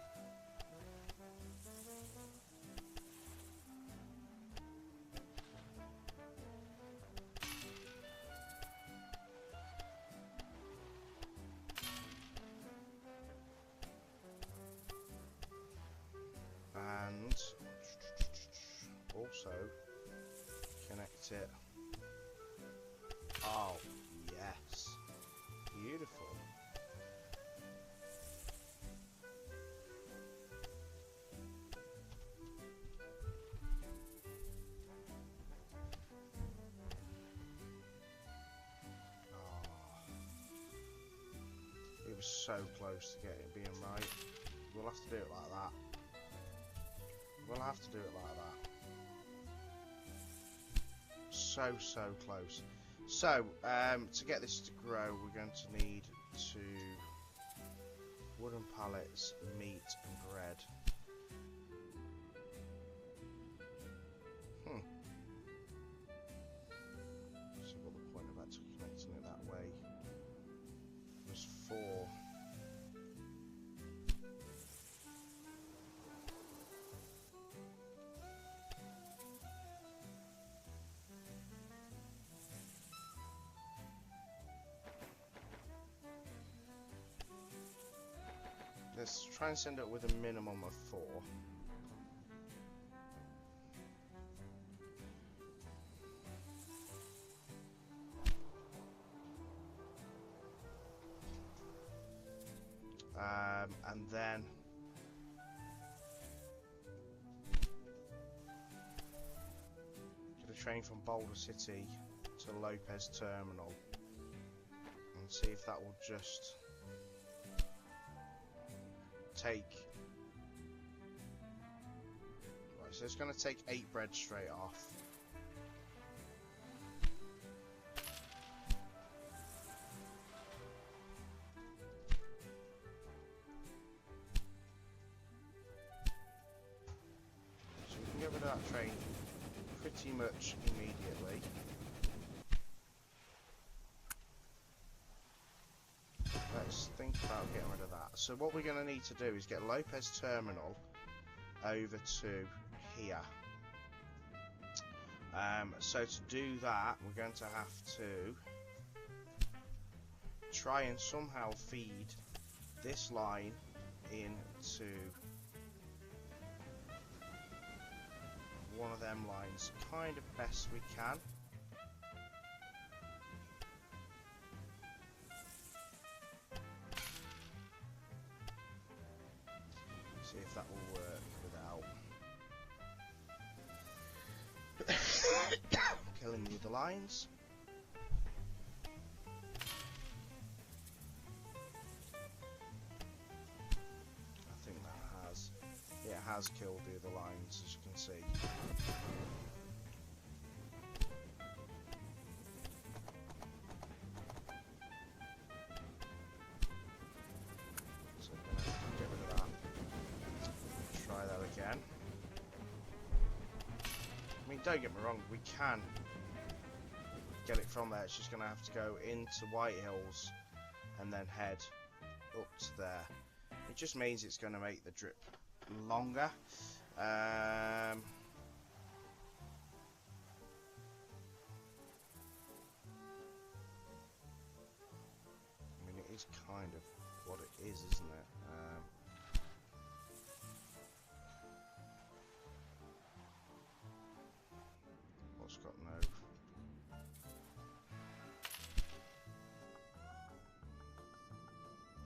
And also connect it. Oh, yes. Beautiful. Oh. It was so close to getting being right. We'll have to do it like that. We'll have to do it like that. So close. So, to get this to grow, we're going to need wooden pallets, meat and bread. So what the point of actually connecting it that way? There's 4. Let's try and send it with a minimum of 4. And then get a train from Boulder City to Lopez Terminal and see if that will just take. Right, so it's going to take 8 bread straight off. So we can get rid of that train pretty much immediately. Let's think about getting rid of that. So what we're going to need to do is get Lopez Terminal over to here. So to do that, we're going to have to try and somehow feed this line into one of them lines, kind of best we can. See if that will work without killing the other lines. I think that has, yeah, it has killed the other lines, as you can see. So we're going to get rid of that. Try that again. I mean, don't get me wrong, we can get it from there. It's just going to have to go into White Hills and then head up to there. It just means it's going to make the drip longer. I mean, it is kind of what it is, isn't it? What's got no...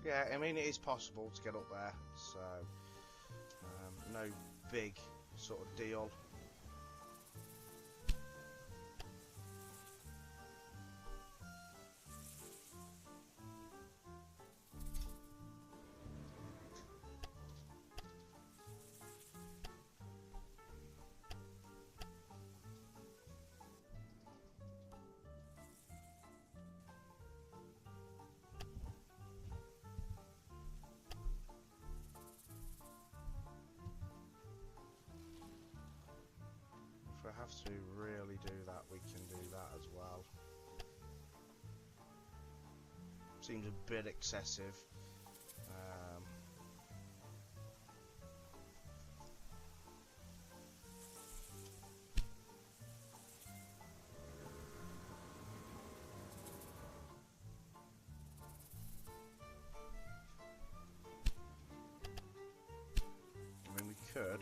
Yeah, I mean, it is possible to get up there, so no big sort of deal. If we have to really do that, we can do that as well. Seems a bit excessive. I mean, we could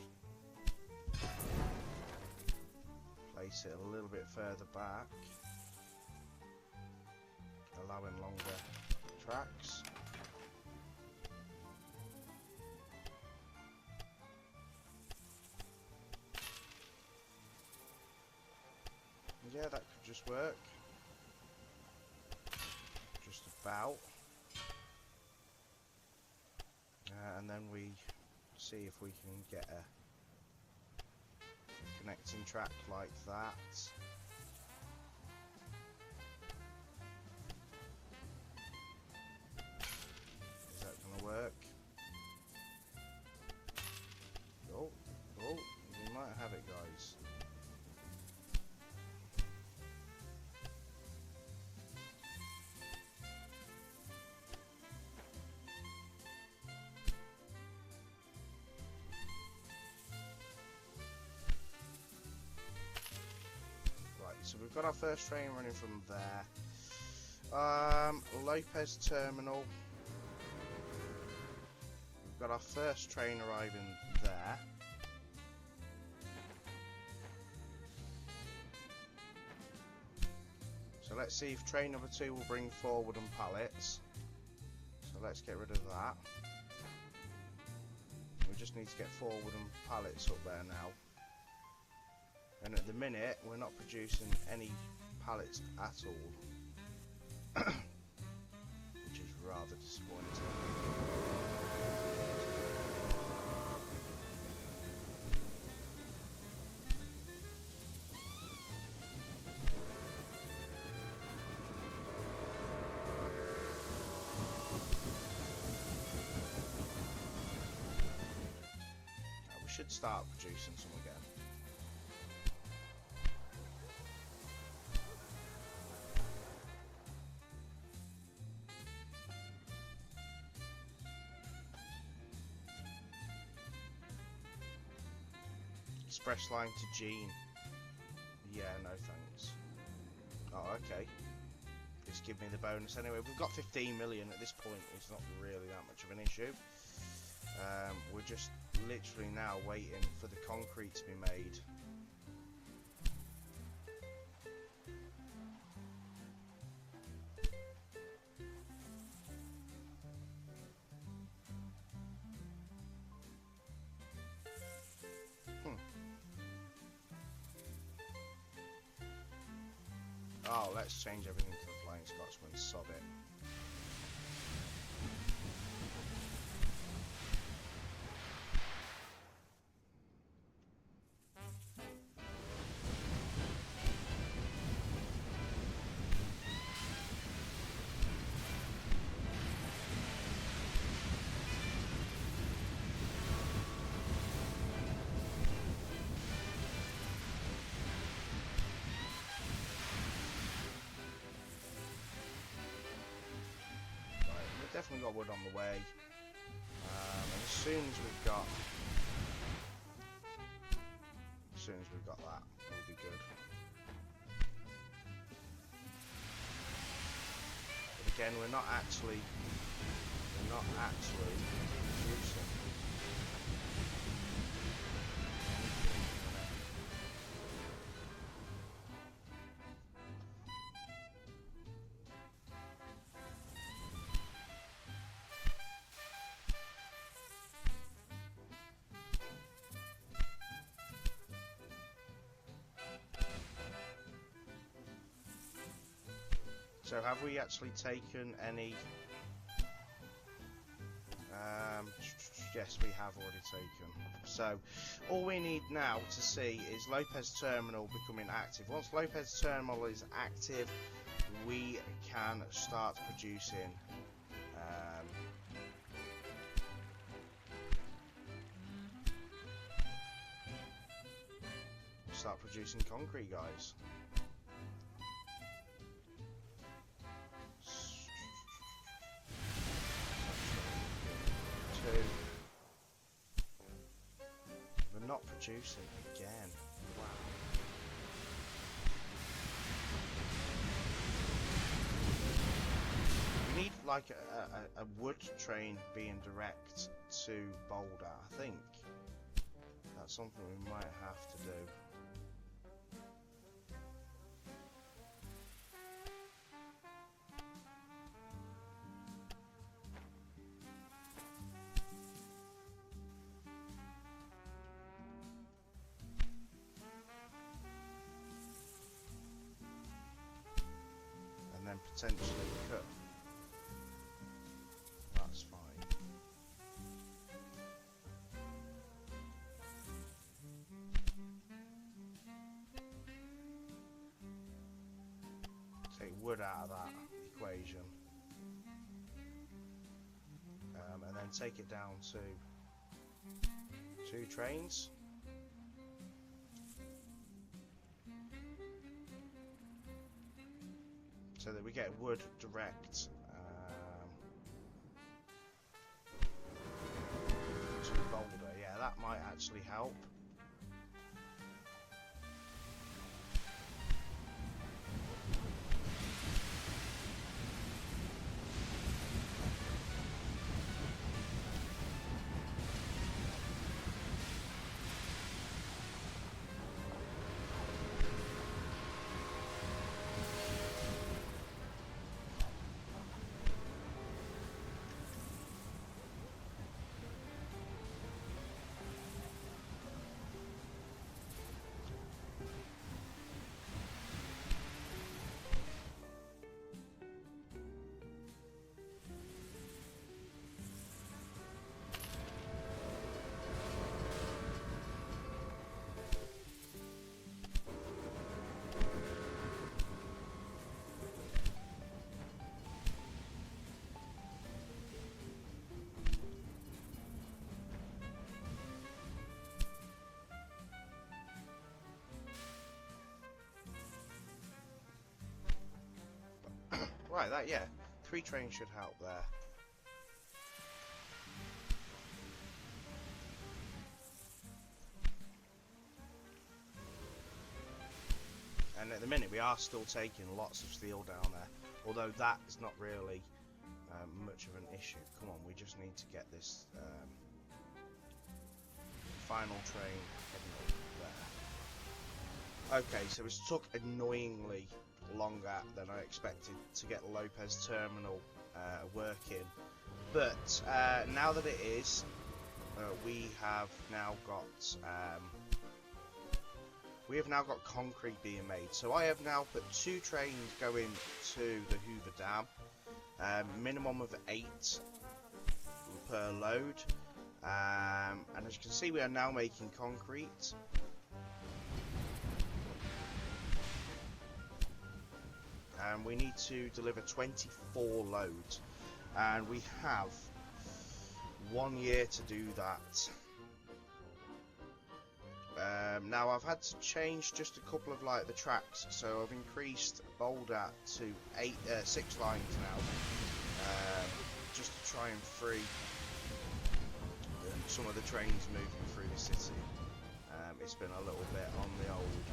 place it a little bit further back, allowing longer tracks. Yeah, that could just work. Just about. And then we see if we can get a connecting track like that. Is that going to work? Oh, we might have it, guys. So we've got our first train running from there. Lopez Terminal. We've got our first train arriving there. So let's see if train number 2 will bring forward and pallets. So let's get rid of that. We just need to get forward and pallets up there now. And at the minute, we're not producing any pallets at all, which is rather disappointing. We should start producing some again. Express line to Jean. Yeah, no thanks. Oh, okay. Just give me the bonus anyway. We've got 15 million at this point. It's not really that much of an issue. We're just literally now waiting for the concrete to be made. Oh, let's change everything to the Flying Scotsman, sod it. Definitely got wood on the way, and as soon as we've got that, we'll be good. But again, we're not actually producing. So have we actually taken any? Yes, we have already taken. So all we need now to see is Lopez Terminal becoming active. Once Lopez Terminal is active, we can start producing concrete, guys. We're not producing again. Wow. We need like a wood train being direct to Boulder. I think that's something we might have to do. Potentially cut. That's fine. Take wood out of that equation, and then take it down to 2 trains. So that we get wood direct to Boulder. Yeah, that might actually help. Right, that, yeah. 3 trains should help there. And at the minute we are still taking lots of steel down there, although that is not really much of an issue. Come on, we just need to get this final train heading up there. Okay, so it's took annoyingly longer than I expected to get Lopez Terminal working, but now that it is, we have now got concrete being made. So I have now put 2 trains going to the Hoover Dam, minimum of 8 per load, and as you can see, we are now making concrete. And we need to deliver 24 loads, and we have 1 year to do that. Now I've had to change just a couple of the tracks, so I've increased Boulder to 6 lines now, just to try and free some of the trains moving through the city. It's been a little bit on the old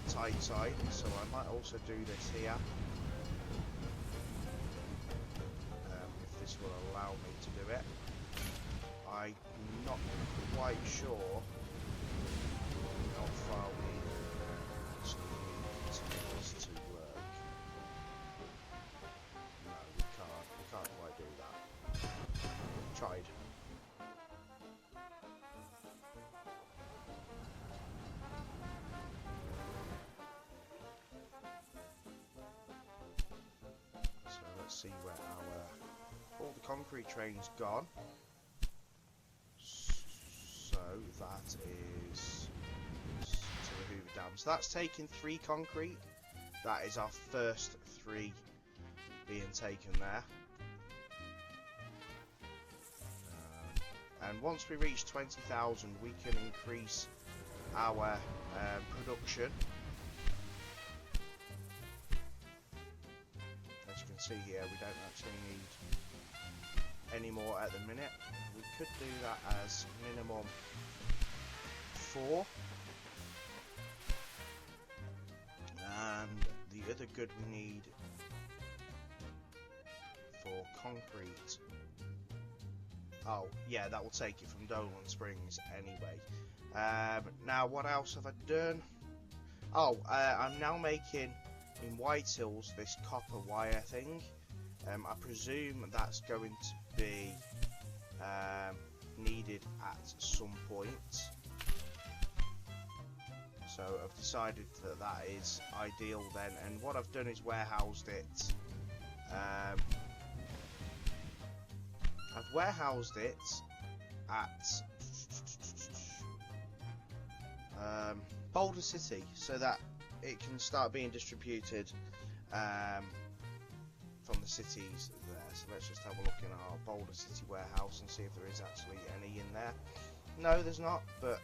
tight side, so I might also do this here, if this will allow me to do it. I'm not quite sure how far we actually need to get this to work. No, we can't quite do that. Tried. So let's see where all the concrete train's gone. So that is to the Hoover Dam. So that's taken 3 concrete. That is our first 3 being taken there. And once we reach 20,000, we can increase our production. As you can see here, we don't actually need any more at the minute. We could do that as minimum 4. And the other good we need for concrete, oh yeah, that will take it from Dolan Springs anyway. Now what else have I done? Oh, I'm now making in White Hills this copper wire thing. I presume that's going to be needed at some point, so I've decided that is ideal then, and what I've done is warehoused it. I've warehoused it at Boulder City so that it can start being distributed from the cities there. So let's just have a look in our Boulder City warehouse and see if there is actually any in there. No, there's not, but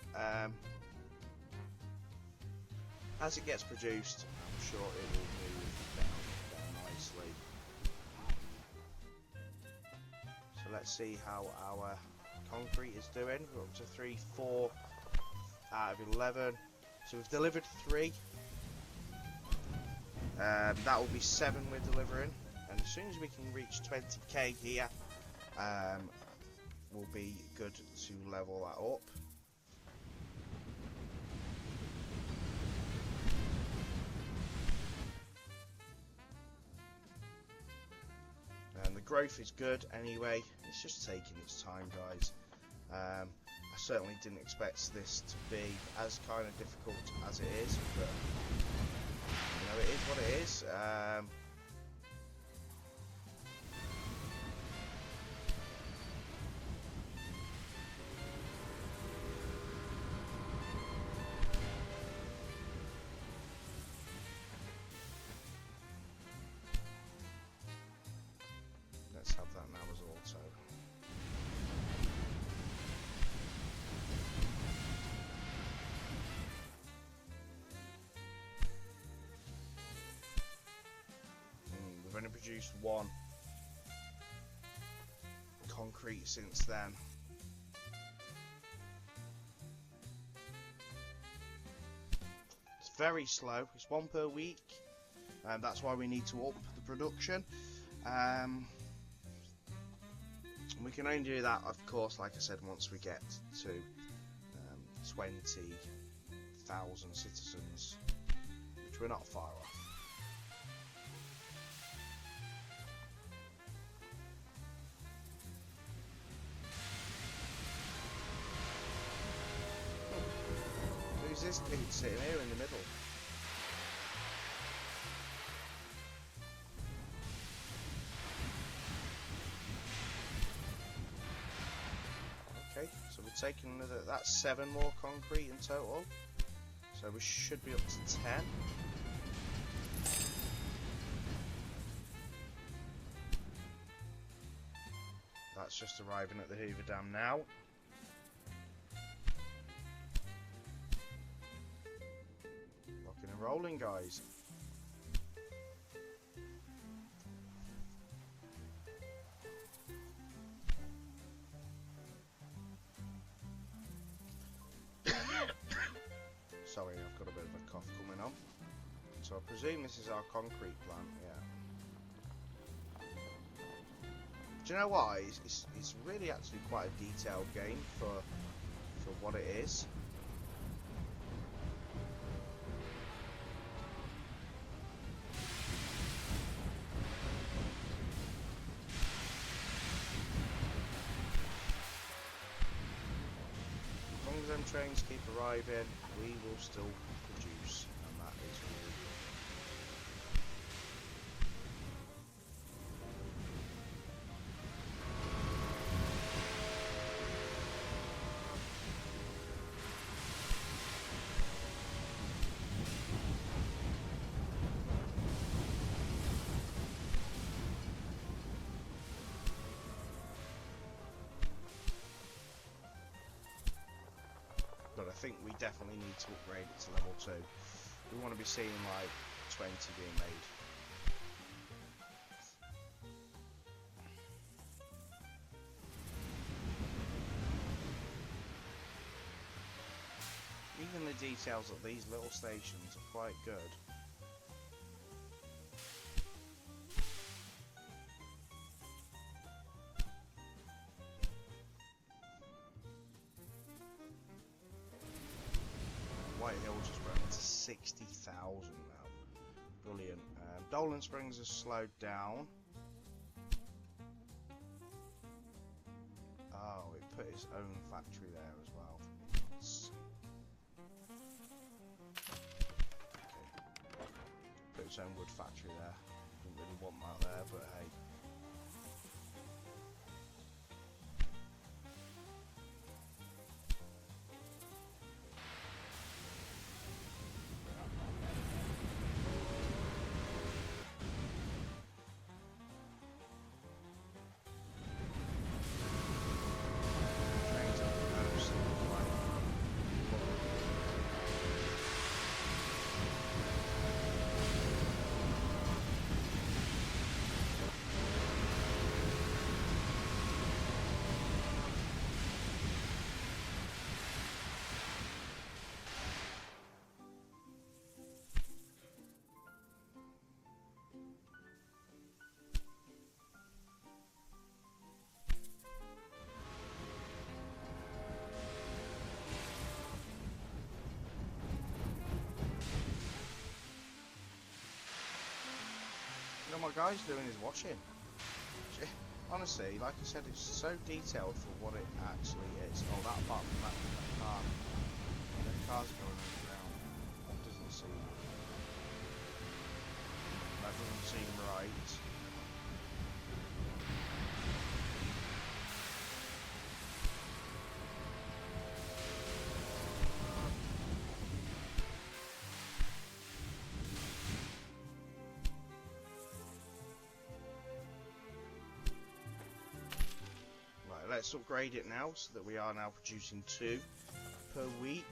as it gets produced, I'm sure it will move down nicely. So let's see how our concrete is doing. We're up to 3, 4 out of 11. So we've delivered 3. That will be 7 we're delivering. And as soon as we can reach 20k here, we'll be good to level that up. And the growth is good anyway. It's just taking its time, guys. I certainly didn't expect this to be as kind of difficult as it is, but you know, it is what it is. Let's have that now as auto. We've only produced 1 concrete since then. It's very slow. It's 1 per week, and that's why we need to up the production. We can only do that, of course, like I said, once we get to 20,000 citizens, which we're not far off. Who's this pig sitting here in the middle? Okay, so we're taking another, that's 7 more concrete in total. So we should be up to 10. That's just arriving at the Hoover Dam now. Rocking and rolling, guys. Sorry, I've got a bit of a cough coming on. So I presume this is our concrete plant, yeah. Do you know what? It's really actually quite a detailed game for what it is. As long as them trains keep arriving, we will still produce, and that is really good. But I think we definitely need to upgrade it to level 2. We want to be seeing like 20 being made. Even the details of these little stations are quite good. White Hill just went to 60,000 now. Brilliant. Dolan Springs has slowed down. Oh, it put its own factory there as well. Let's see. Okay. Put its own wood factory there. Didn't really want that there, but hey. What my guy's doing is watching. Honestly, like I said, it's so detailed for what it actually is. Oh, that apart from that car. The car's going underground. That doesn't seem... That doesn't seem right. Let's upgrade it now so that we are now producing 2 per week,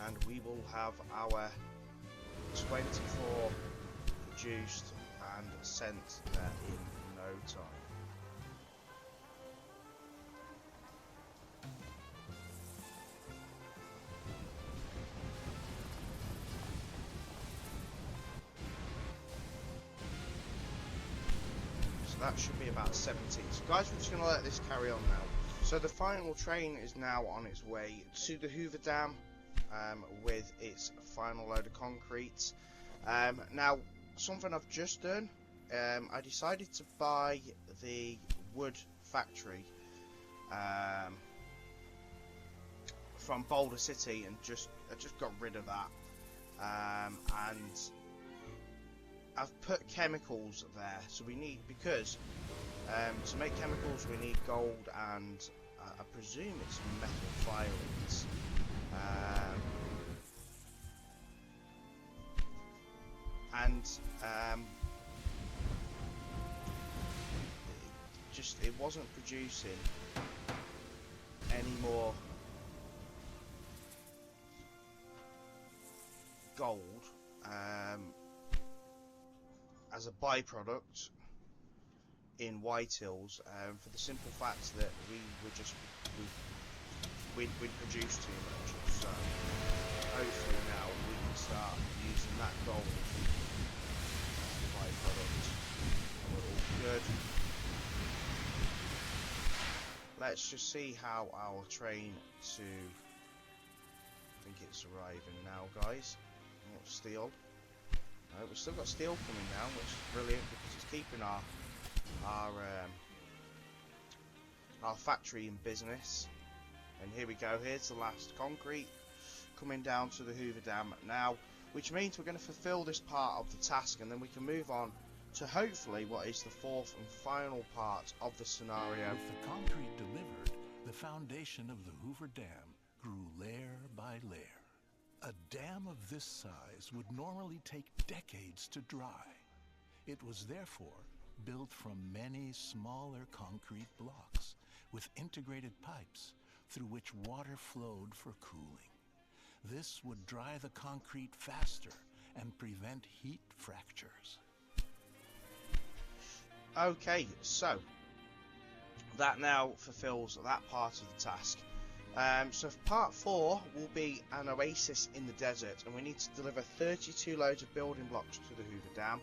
and we will have our 24 produced and sent there in no time. that should be about 17. So guys, we're just going to let this carry on now. So the final train is now on its way to the Hoover Dam with its final load of concrete. Now, something I've just done, I decided to buy the wood factory from Boulder City, and I just got rid of that, and I've put chemicals there. So we need, because to make chemicals we need gold and I presume it's metal filings. It wasn't producing any more gold as a byproduct in Whitehills, for the simple fact that we'd produced too much. So hopefully now we can start using that gold as a byproduct, and we're all good. Let's just see how our train to, I think it's arriving now, guys. Steel. No, we've still got steel coming down, which is brilliant because it's keeping our factory in business. And here we go. Here's the last concrete coming down to the Hoover Dam now, which means we're going to fulfill this part of the task, and then we can move on to hopefully what is the fourth and final part of the scenario. With the concrete delivered, the foundation of the Hoover Dam grew layer by layer. A dam of this size would normally take decades to dry. It was therefore built from many smaller concrete blocks with integrated pipes through which water flowed for cooling. This would dry the concrete faster and prevent heat fractures. Okay, so that now fulfills that part of the task. So part 4 will be an oasis in the desert, and we need to deliver 32 loads of building blocks to the Hoover Dam.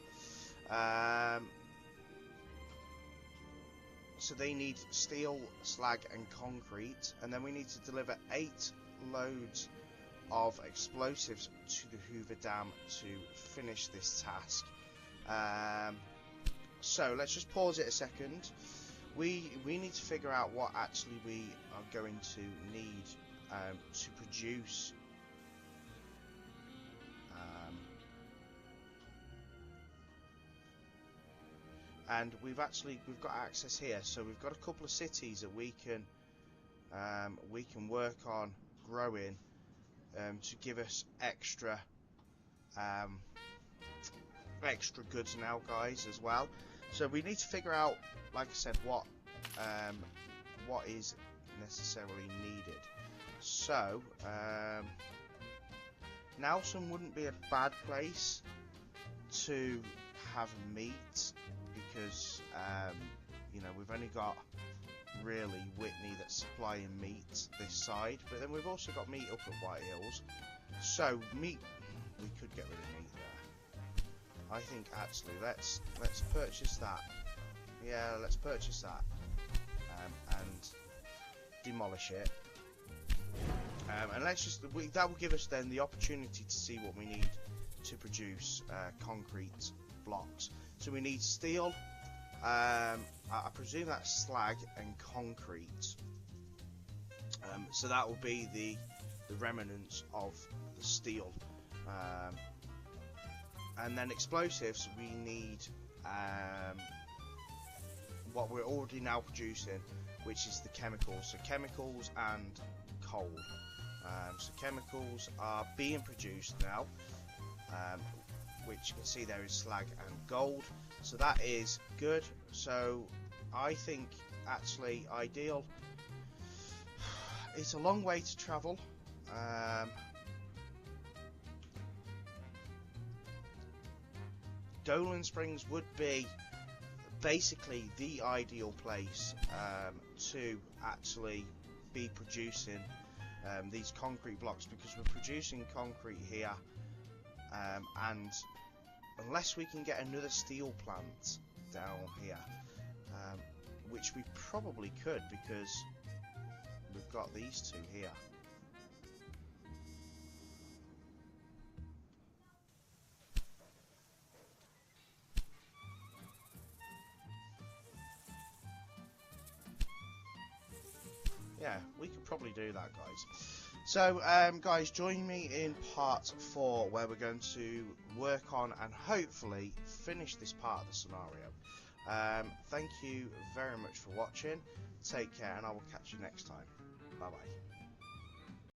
So they need steel, slag and concrete, and then we need to deliver 8 loads of explosives to the Hoover Dam to finish this task. So let's just pause it a second. We need to figure out what actually we are going to need to produce and we've got access here, so we've got a couple of cities that we can work on growing to give us extra goods now, guys, as well. So we need to figure out, like I said, what is necessarily needed. So Nelson wouldn't be a bad place to have meat, because you know, we've only got really Whitney that's supplying meat this side, but then we've also got meat up at White Hills. So meat, we could get rid of meat there. I think actually let's purchase that. Yeah, let's purchase that and demolish it. And let's just that will give us then the opportunity to see what we need to produce concrete blocks. So we need steel. I presume that's slag and concrete. So that will be the remnants of the steel. And then explosives, we need what we're already now producing, which is the chemicals. So chemicals and coal. So chemicals are being produced now, which you can see there is slag and gold. So that is good. So I think actually ideal. It's a long way to travel. Dolan Springs would be basically the ideal place to actually be producing these concrete blocks, because we're producing concrete here, and unless we can get another steel plant down here, which we probably could because we've got these two here. Yeah, we could probably do that, guys. So, guys, join me in part 4, where we're going to work on and hopefully finish this part of the scenario. Thank you very much for watching. Take care, and I will catch you next time. Bye-bye.